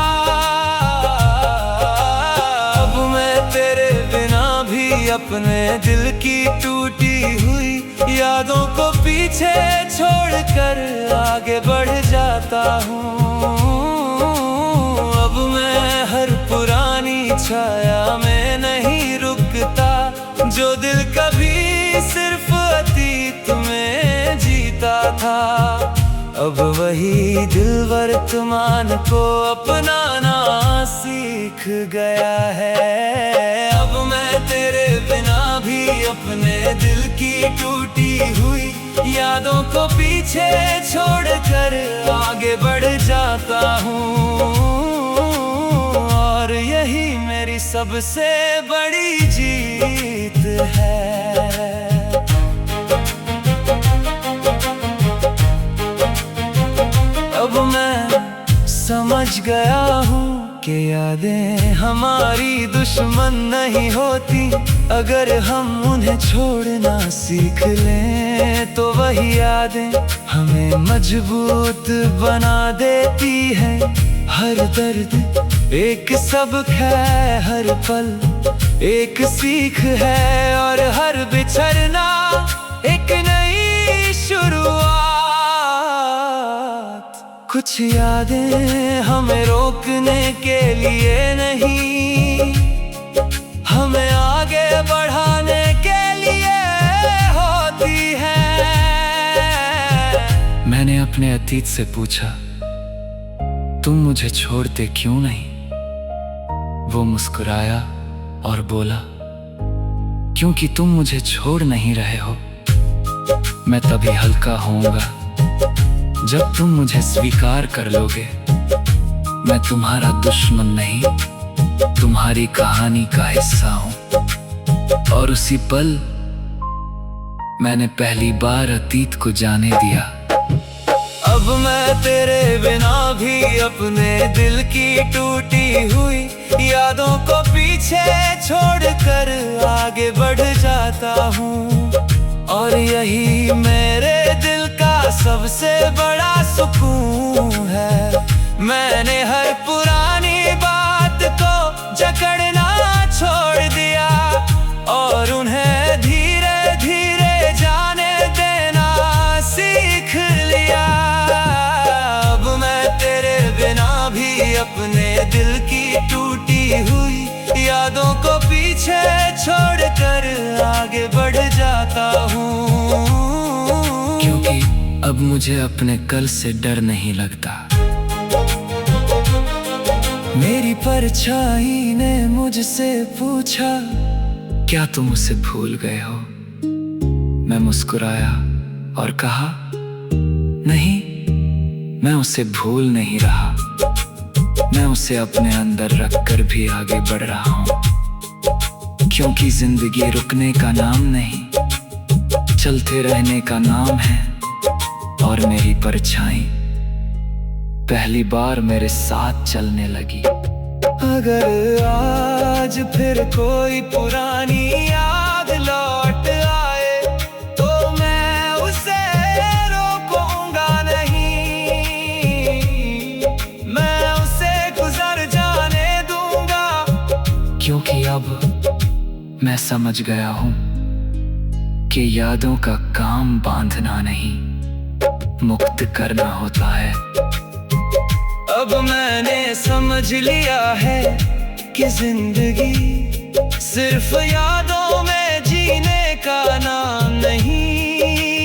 [SPEAKER 1] अब मैं तेरे बिना भी अपने दिल की टूटी हुई यादों को पीछे छोड़कर आगे बढ़ जाता हूँ। अब मैं हर पुरानी छाया में नहीं रुकता, जो दिल कभी सिर्फ अतीत में जीता था। अब वही दिल वर्तमान को अपनाना सीख गया है। अब मैं तेरे बिना भी अपने दिल की टूटी हुई यादों को पीछे छोड़कर आगे बढ़ जाता हूँ, और यही मेरी सबसे बड़ी जीत है। अब मैं समझ गया हूँ कि यादें हमारी दुश्मन नहीं होती, अगर हम उन्हें छोड़ना सीख लें तो वही यादें हमें मजबूत बना देती हैं। हर दर्द एक सबक है, हर पल एक सीख है, और हर बिछड़ना एक नई शुरुआत। कुछ यादें हमें रोकने के लिए नहीं, हमें आगे बढ़ाने के लिए होती हैं।
[SPEAKER 3] मैंने अपने अतीत से पूछा, तुम मुझे छोड़ते क्यों नहीं? वो मुस्कुराया और बोला, क्योंकि तुम मुझे छोड़ नहीं रहे हो। मैं तभी हल्का होऊंगा जब तुम मुझे स्वीकार कर लोगे। मैं तुम्हारा दुश्मन नहीं, तुम्हारी कहानी का हिस्सा हूं। और उसी पल मैंने पहली बार अतीत को जाने दिया।
[SPEAKER 1] अब मैं तेरे बिना भी अपने दिल की टूटी हुई यादों को पीछे छोड़कर आगे बढ़ जाता हूँ, और यही मेरे दिल का सबसे बड़ा सुकून है। मैंने हर पुरानी बात को जकड़ना छोड़ दिया, और उन्हें धीरे धीरे जाने देना सीख लिया। अब मैं तेरे बिना भी अपने दिल की टूटी हुई यादों को पीछे छोड़कर आगे बढ़ जाता हूँ,
[SPEAKER 3] क्योंकि अब मुझे अपने कल से डर नहीं लगता।
[SPEAKER 1] मेरी परछाई ने मुझसे पूछा,
[SPEAKER 3] क्या तुम उसे भूल गए हो? मैं मुस्कुराया और कहा, नहीं, मैं उसे भूल नहीं रहा। मैं उसे अपने अंदर रखकर भी आगे बढ़ रहा हूँ, क्योंकि जिंदगी रुकने का नाम नहीं, चलते रहने का नाम है। और मेरी परछाई पहली बार मेरे साथ चलने लगी।
[SPEAKER 1] अगर आज फिर कोई पुरानी याद लौट आए तो मैं उसे रोकूंगा नहीं, मैं उसे गुजर जाने दूंगा।
[SPEAKER 3] क्योंकि अब मैं समझ गया हूं कि यादों का काम बांधना नहीं, मुक्त करना होता है।
[SPEAKER 1] अब मैंने समझ लिया है कि जिंदगी सिर्फ यादों में जीने का नाम नहीं,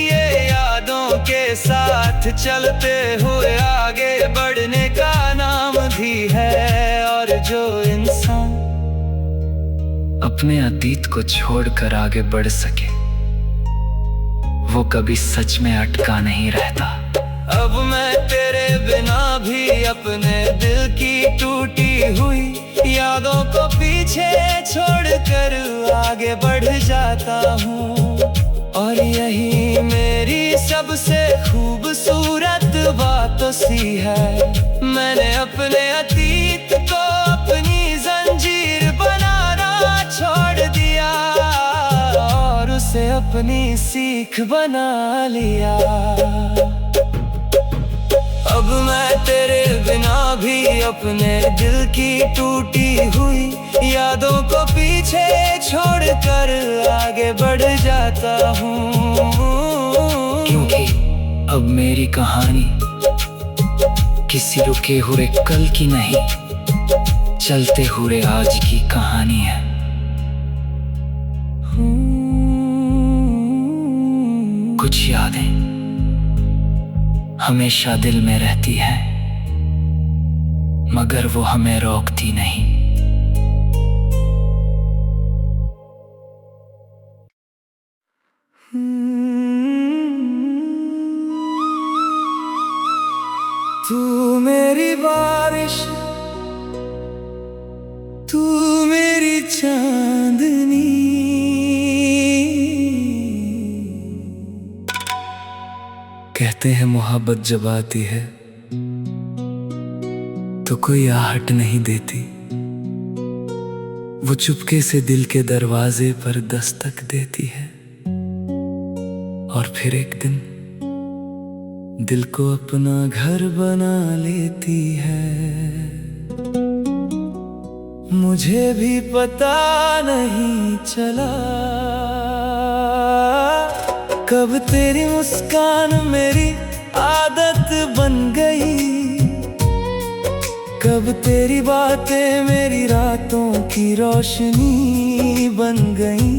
[SPEAKER 1] ये यादों के साथ चलते हुए आगे बढ़ने का नाम भी है। और जो इंसान
[SPEAKER 3] अपने अतीत को छोड़कर आगे बढ़ सके, वो कभी सच में अटका नहीं रहता।
[SPEAKER 1] अब मैं तेरे बिना भी अपने दिल की टूटी हुई यादों को पीछे छोड़कर आगे बढ़ जाता हूँ। और यही मेरी सबसे खूबसूरत बात सी है, मैंने अपने अतीत को अपनी जंजीर बनाना छोड़ दिया और उसे अपनी सीख बना लिया। अब मैं तेरे बिना भी अपने दिल की टूटी हुई यादों को पीछे छोड़कर आगे बढ़ जाता हूँ।
[SPEAKER 3] क्योंकि अब मेरी कहानी किसी रुके हुए कल की नहीं, चलते हुए आज की कहानी है। कुछ यादें हमेशा दिल में रहती है, मगर वो हमें रोकती नहीं।
[SPEAKER 1] तू मेरी बारिश, तू मेरी चांदनी,
[SPEAKER 3] कहते हैं मोहब्बत जब आती है तो कोई आहट नहीं देती, वो चुपके से दिल के दरवाजे पर दस्तक देती है और फिर एक दिन दिल को अपना घर बना लेती है।
[SPEAKER 1] मुझे भी पता नहीं चला कब तेरी मुस्कान मेरी आदत बन गई, कब तेरी बातें मेरी रातों की रोशनी बन गई,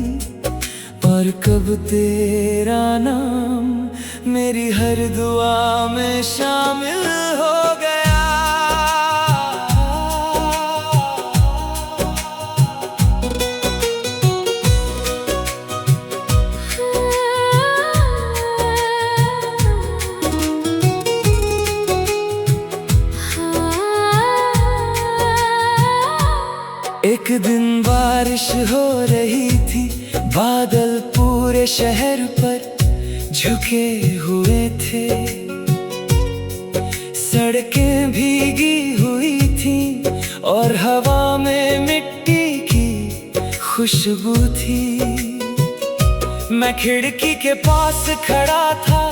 [SPEAKER 1] और कब तेरा नाम मेरी हर दुआ में शामिल हो गया। एक दिन बारिश हो रही थी, बादल पूरे शहर पर झुके हुए थे, सड़कें भीगी हुई थी और हवा में मिट्टी की खुशबू थी। मैं खिड़की के पास खड़ा था,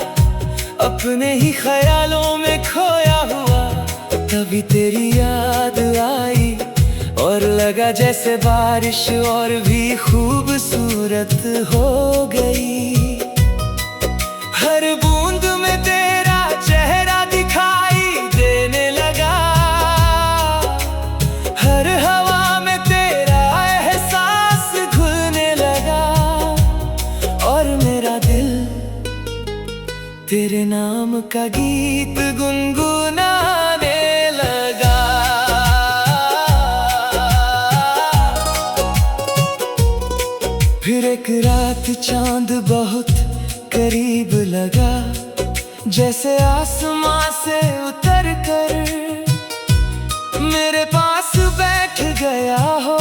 [SPEAKER 1] अपने ही ख्यालों में खोया हुआ, तभी तेरी याद आई और लगा जैसे बारिश और भी खूबसूरत हो गई। हर बूंद में तेरा चेहरा दिखाई देने लगा, हर हवा में तेरा एहसास घुलने लगा, और मेरा दिल तेरे नाम का गीत गुनगुनाने लगा। फिर एक रात चांद बहुत करीब लगा, जैसे आसमां से उतर कर मेरे पास बैठ गया हो।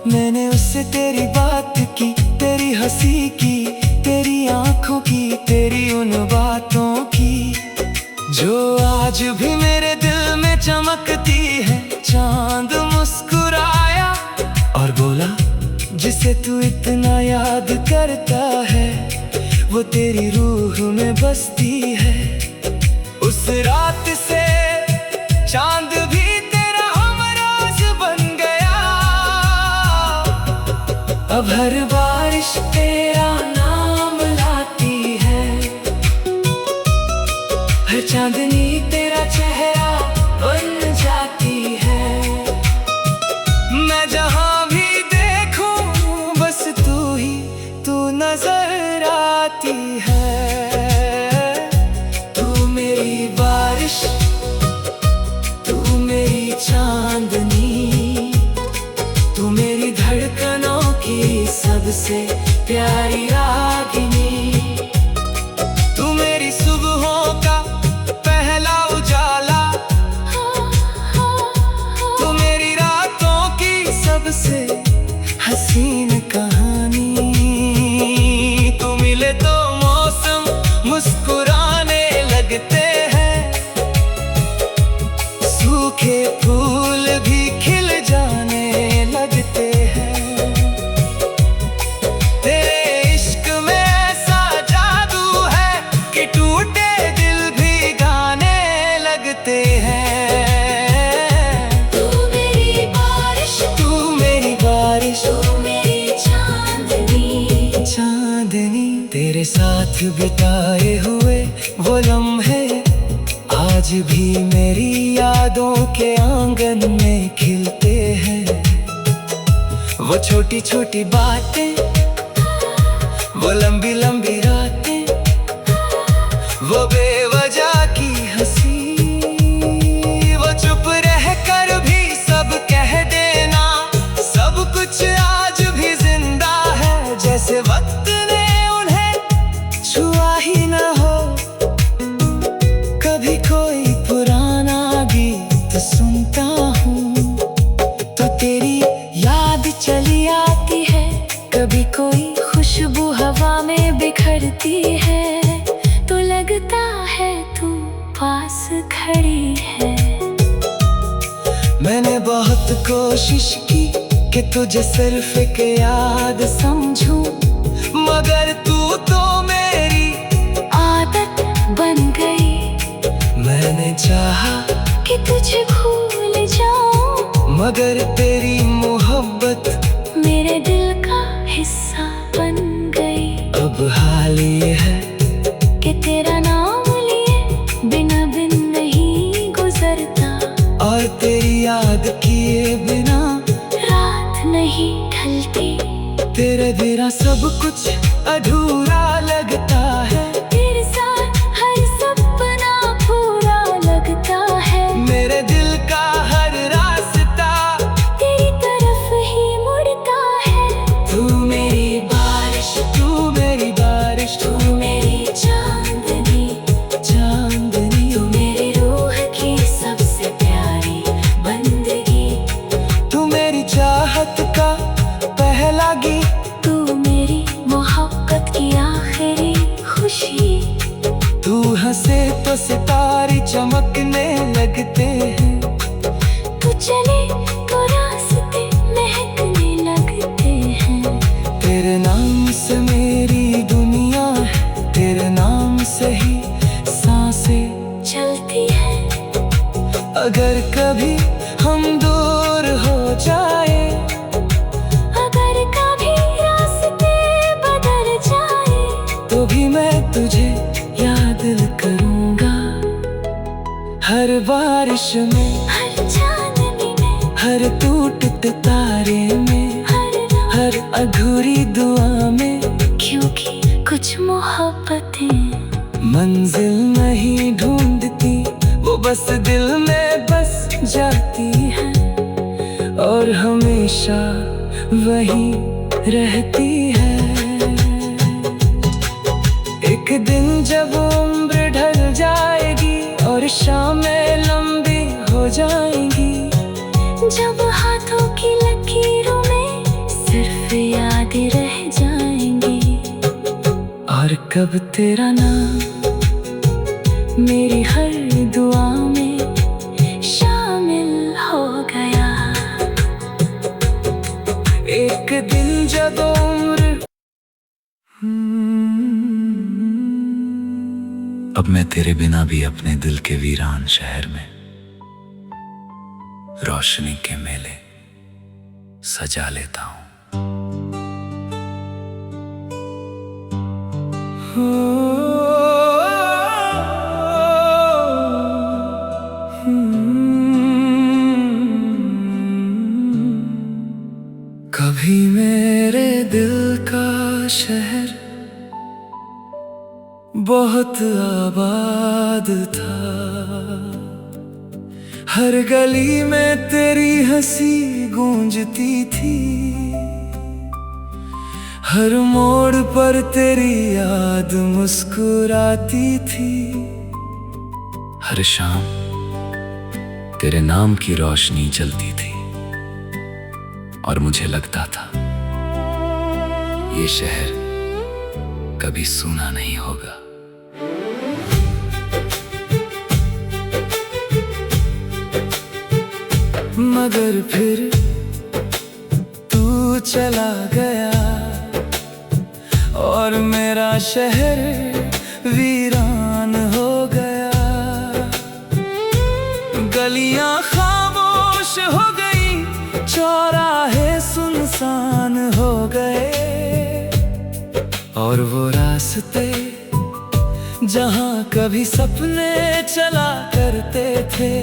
[SPEAKER 1] मैंने उससे तेरी बात की, तेरी हंसी की, तेरी आंखों की, तेरी उन बातों की जो आज भी मेरे दिल में चमकती है। चांद मुस्कुराया और बोला, जिसे तू इतना याद करता है वो तेरी रूह में बसती है। उस रात से चांद भी तेरा हमराज बन गया, अब हर बारिश तेरा नाम लाती है, हर चांदनी तेरा चेहरा बन जाती है। मैं जहां भी देखूं बस तू नजर आती है। तू मेरी बारिश, तू मेरी चांदनी, तू मेरी धड़कनों की सबसे प्यारी रागिनी। तू मेरी सुबहों का पहला उजाला, तू मेरी रातों की सबसे हसीन कहानी। तू मिले तो मौसम मुस्कुराने लगते हैं, सूखे फूल भी खिल जाने लगते हैं। तेरे इश्क में ऐसा जादू है कि टूटे दिल भी गाने लगते हैं।
[SPEAKER 2] तू मेरी बारिश,
[SPEAKER 1] तू मेरी बारिश,
[SPEAKER 2] तू मेरी चांदनी।
[SPEAKER 1] चांदनी तेरे साथ बिताए हुए वो लम्हे आज भी मेरी यादों के आंगन में खिलते हैं। वो छोटी छोटी बातें, वो लंबी लंबी रातें, वो बेवजह की हंसी, वो चुप रह कर भी सब कह देना। सब कुछ आज भी जिंदा है, जैसे वक्त ने उन्हें छुआ ही न हो। कभी कोई पुराना गीत सुनता हूँ तो तेरी याद चली आती है। कभी कोई खुशबू हवा में बिखरती है तो लगता है तू पास खड़ी है। मैंने बहुत कोशिश की कि तुझे सिर्फ एक याद समझूं, मगर तू तो मेरी
[SPEAKER 2] आदत बन गई।
[SPEAKER 1] मैंने चाहा
[SPEAKER 2] कि तुझे भूल जाऊं,
[SPEAKER 1] मगर तेरी मोहब्बत
[SPEAKER 2] मेरे दिल का हिस्सा बन गई।
[SPEAKER 1] अब हाल ये है
[SPEAKER 2] कि तेरा नाम लिए बिना बिन नहीं गुजरता,
[SPEAKER 1] और तेरी याद किए बिना
[SPEAKER 2] रात नहीं ढलती।
[SPEAKER 1] तेरे बिना सब कुछ अधूरा लगता है।
[SPEAKER 2] तेरे साथ हर सपना पूरा लगता है।
[SPEAKER 1] मेरे दिल का हर रास्ता
[SPEAKER 2] तेरी तरफ ही मुड़ता है।
[SPEAKER 1] तू मेरी बारिश, तू मेरी बारिश,
[SPEAKER 2] तू मेरी चांदनी,
[SPEAKER 1] चांदनी,
[SPEAKER 2] तू मेरी रूह की सबसे प्यारी बंदगी।
[SPEAKER 1] तू मेरी चाहत का पहला गीत,
[SPEAKER 2] तू मेरी मोहब्बत की आखिरी खुशी।
[SPEAKER 1] तू हंसे तो सितारे चमकने लगते हैं।
[SPEAKER 2] तू चले तो रास्ते महकने लगते हैं।
[SPEAKER 1] तेरे नाम से मेरी दुनिया है, तेरे नाम से ही सांसें
[SPEAKER 2] चलती है।
[SPEAKER 1] अगर कभी हम दूर हो जाए,
[SPEAKER 2] अगर कभी रास्ते बदल जाए,
[SPEAKER 1] तो भी मैं तुझे याद करूंगा। हर बारिश में,
[SPEAKER 2] हर चांदनी में,
[SPEAKER 1] हर टूटते तारे में, हर अधूरी दुआ में।
[SPEAKER 2] क्योंकि कुछ मोहब्बतें
[SPEAKER 1] मंजिल नहीं ढूंढती, वो बस दिल में बस जाती है, और हमेशा वहीं रहती है। एक दिन जब उम्र ढल जाएगी और शामें लंबी हो जाएंगी,
[SPEAKER 2] जब हाथों की लकीरों में सिर्फ यादें रह जाएंगी,
[SPEAKER 1] और कब तेरा नाम मेरी हर दुआ में
[SPEAKER 2] शामिल हो गया।
[SPEAKER 1] एक दिन जब उम्र अब मैं तेरे बिना भी अपने दिल के वीरान शहर में रोशनी के मेले सजा लेता हूँ। मेरे दिल का शहर बहुत आबाद था। हर गली में तेरी हंसी गूंजती थी, हर मोड़ पर तेरी याद मुस्कुराती थी।
[SPEAKER 3] हर शाम तेरे नाम की रोशनी जलती थी और मुझे लगता था ये शहर कभी सूना नहीं होगा।
[SPEAKER 1] मगर फिर तू चला गया और मेरा शहर वीरान हो गया। गलियां खामोश हो गई, चौराहे सुनसान हो गए, और वो रास्ते जहां कभी सपने चला करते थे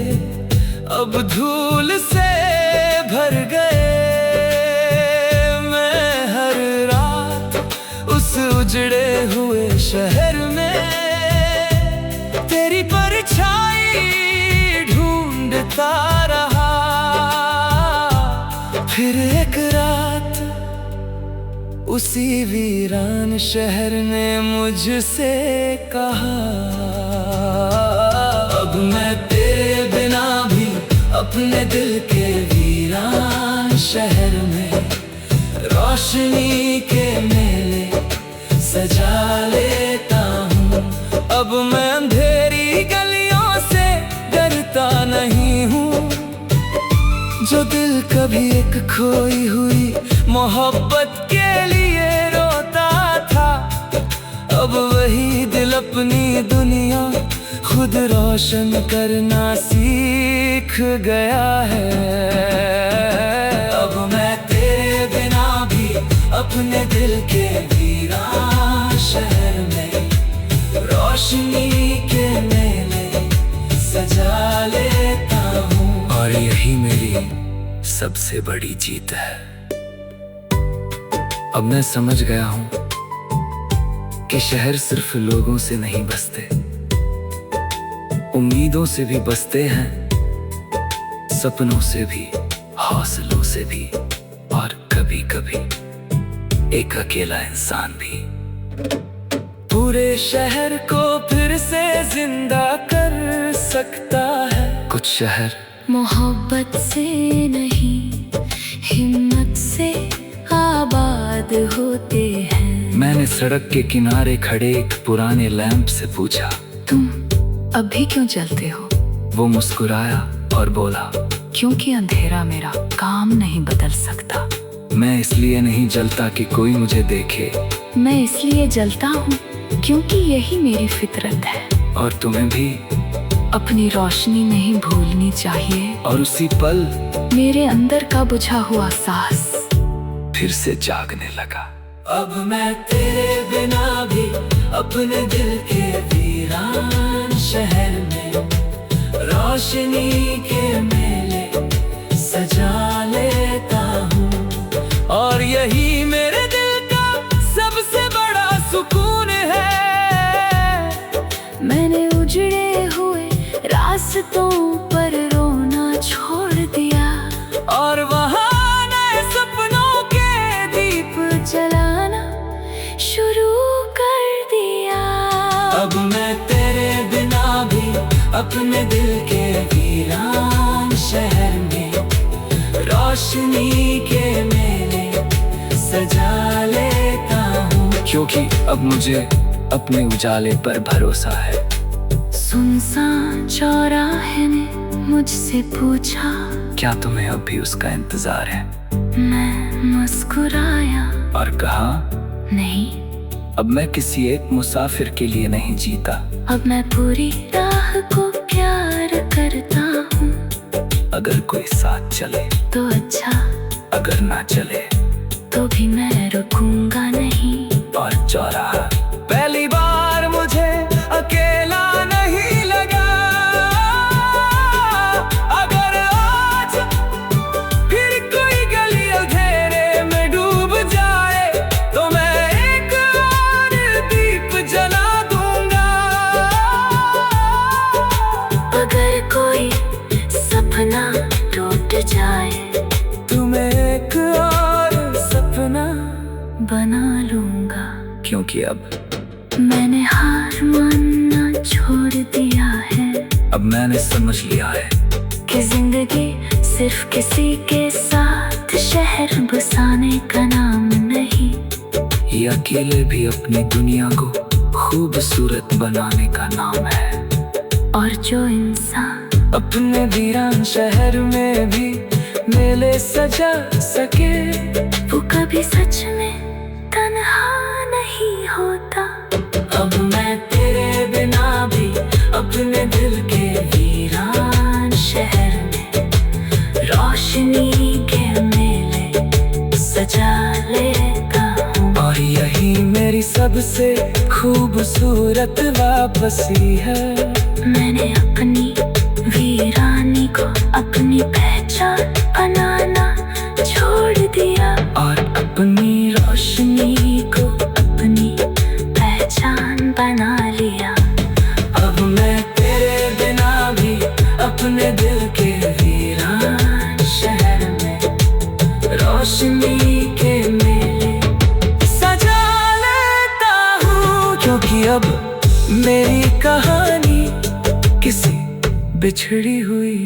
[SPEAKER 1] अब धूल से भर गए। मैं हर रात उस उजड़े हुए शहर में तेरी परछाई ढूंढता रहा। फिर एक रात उसी वीरान शहर ने मुझसे कहा, अब मैं तेरे बिना भी अपने दिल के वीरान शहर में रोशनी के मेले सजा लेता हूँ। अब मैं अंधेरी गलियों से डरता नहीं हूँ, जो दिल कभी एक खोई हुई मोहब्बत के लिए रोता था, अब वही दिल अपनी दुनिया खुद रोशन करना सीख गया है। अब मैं तेरे बिना भी अपने दिल के वीरान शहर में रोशनी के मेले सजा लेता हूँ।
[SPEAKER 3] और यही मेरी सबसे बड़ी जीत है। अब मैं समझ गया हूँ कि शहर सिर्फ लोगों से नहीं बसते, उम्मीदों से भी बसते हैं, सपनों से भी, हौसलों से भी, और कभी कभी एक अकेला इंसान भी।
[SPEAKER 1] पूरे शहर को फिर से जिंदा कर सकता है
[SPEAKER 3] कुछ शहर
[SPEAKER 2] मोहब्बत से नहीं, हिम्मत से आबाद होते हैं।
[SPEAKER 3] मैंने सड़क के किनारे खड़े एक पुराने लैंप से पूछा,
[SPEAKER 2] तुम अभी क्यों जलते हो?
[SPEAKER 3] वो मुस्कुराया और बोला,
[SPEAKER 2] क्योंकि अंधेरा मेरा काम नहीं बदल सकता।
[SPEAKER 3] मैं इसलिए नहीं जलता कि कोई मुझे देखे,
[SPEAKER 2] मैं इसलिए जलता हूँ क्योंकि यही मेरी फितरत है।
[SPEAKER 3] और तुम्हें भी
[SPEAKER 2] अपनी रोशनी नहीं भूलनी चाहिए।
[SPEAKER 3] और उसी पल
[SPEAKER 2] मेरे अंदर का बुझा हुआ सांस
[SPEAKER 3] फिर से जागने लगा।
[SPEAKER 1] अब मैं तेरे बिना भी अपने दिल के वीरान शहर में रोशनी के मेले सजा लेता हूँ। और यही मेरे दिल का सबसे बड़ा सुकून है।
[SPEAKER 2] मैंने उजड़े हुए रास्तों पर रोना छोड़ दिया,
[SPEAKER 1] और वहाँ नए सपनों के दीप
[SPEAKER 2] जलाना शुरू कर दिया।
[SPEAKER 1] अब मैं तेरे बिना भी अपने दिल के वीरान शहर में रोशनी के मेले सजा लेता हूँ।
[SPEAKER 3] क्योंकि अब मुझे अपने उजाले पर भरोसा है।
[SPEAKER 2] सुनसान चौराहे ने मुझसे पूछा,
[SPEAKER 3] क्या तुम्हें अब भी उसका इंतजार है?
[SPEAKER 2] मैं मुस्कुराया
[SPEAKER 3] और कहा,
[SPEAKER 2] नहीं,
[SPEAKER 3] अब मैं किसी एक मुसाफिर के लिए नहीं जीता।
[SPEAKER 2] अब मैं पूरी राह को प्यार करता हूँ।
[SPEAKER 3] अगर कोई साथ चले
[SPEAKER 2] तो अच्छा,
[SPEAKER 3] अगर ना चले
[SPEAKER 2] तो भी मैं रुकूंगा नहीं।
[SPEAKER 3] और चौराहा
[SPEAKER 1] पहली बार मुझे अकेला नहीं लगा। अगर आज फिर कोई गली अंधेरे में डूब
[SPEAKER 2] बना लूंगा,
[SPEAKER 3] क्योंकि अब
[SPEAKER 2] मैंने हार मानना छोड़ दिया है।
[SPEAKER 3] अब मैंने समझ लिया है
[SPEAKER 2] कि जिंदगी सिर्फ किसी के साथ शहर बसाने का नाम नहीं,
[SPEAKER 3] ये अकेले भी अपनी दुनिया को खूबसूरत बनाने का नाम है।
[SPEAKER 2] और जो इंसान
[SPEAKER 1] अपने वीरान शहर में भी मेले सजा सके,
[SPEAKER 2] वो कभी सच में तन्हा नहीं होता।
[SPEAKER 1] अब मैं तेरे बिना भी अपने दिल के वीरान शहर में
[SPEAKER 2] रोशनी के मेले सजा लेता हूँ।
[SPEAKER 1] और यही मेरी सबसे खूबसूरत वापसी है।
[SPEAKER 2] मैंने अपनी वीरानी को अपनी पहचान बनाना छोड़ दिया,
[SPEAKER 1] और अपनी रोशनी
[SPEAKER 2] को अपनी पहचान बना लिया।
[SPEAKER 1] अब मैं तेरे बिना भी अपने दिल के वीरान शहर में रोशनी के मेले सजा लेता हूँ। क्योंकि अब मेरी कहानी किसी बिछड़ी हुई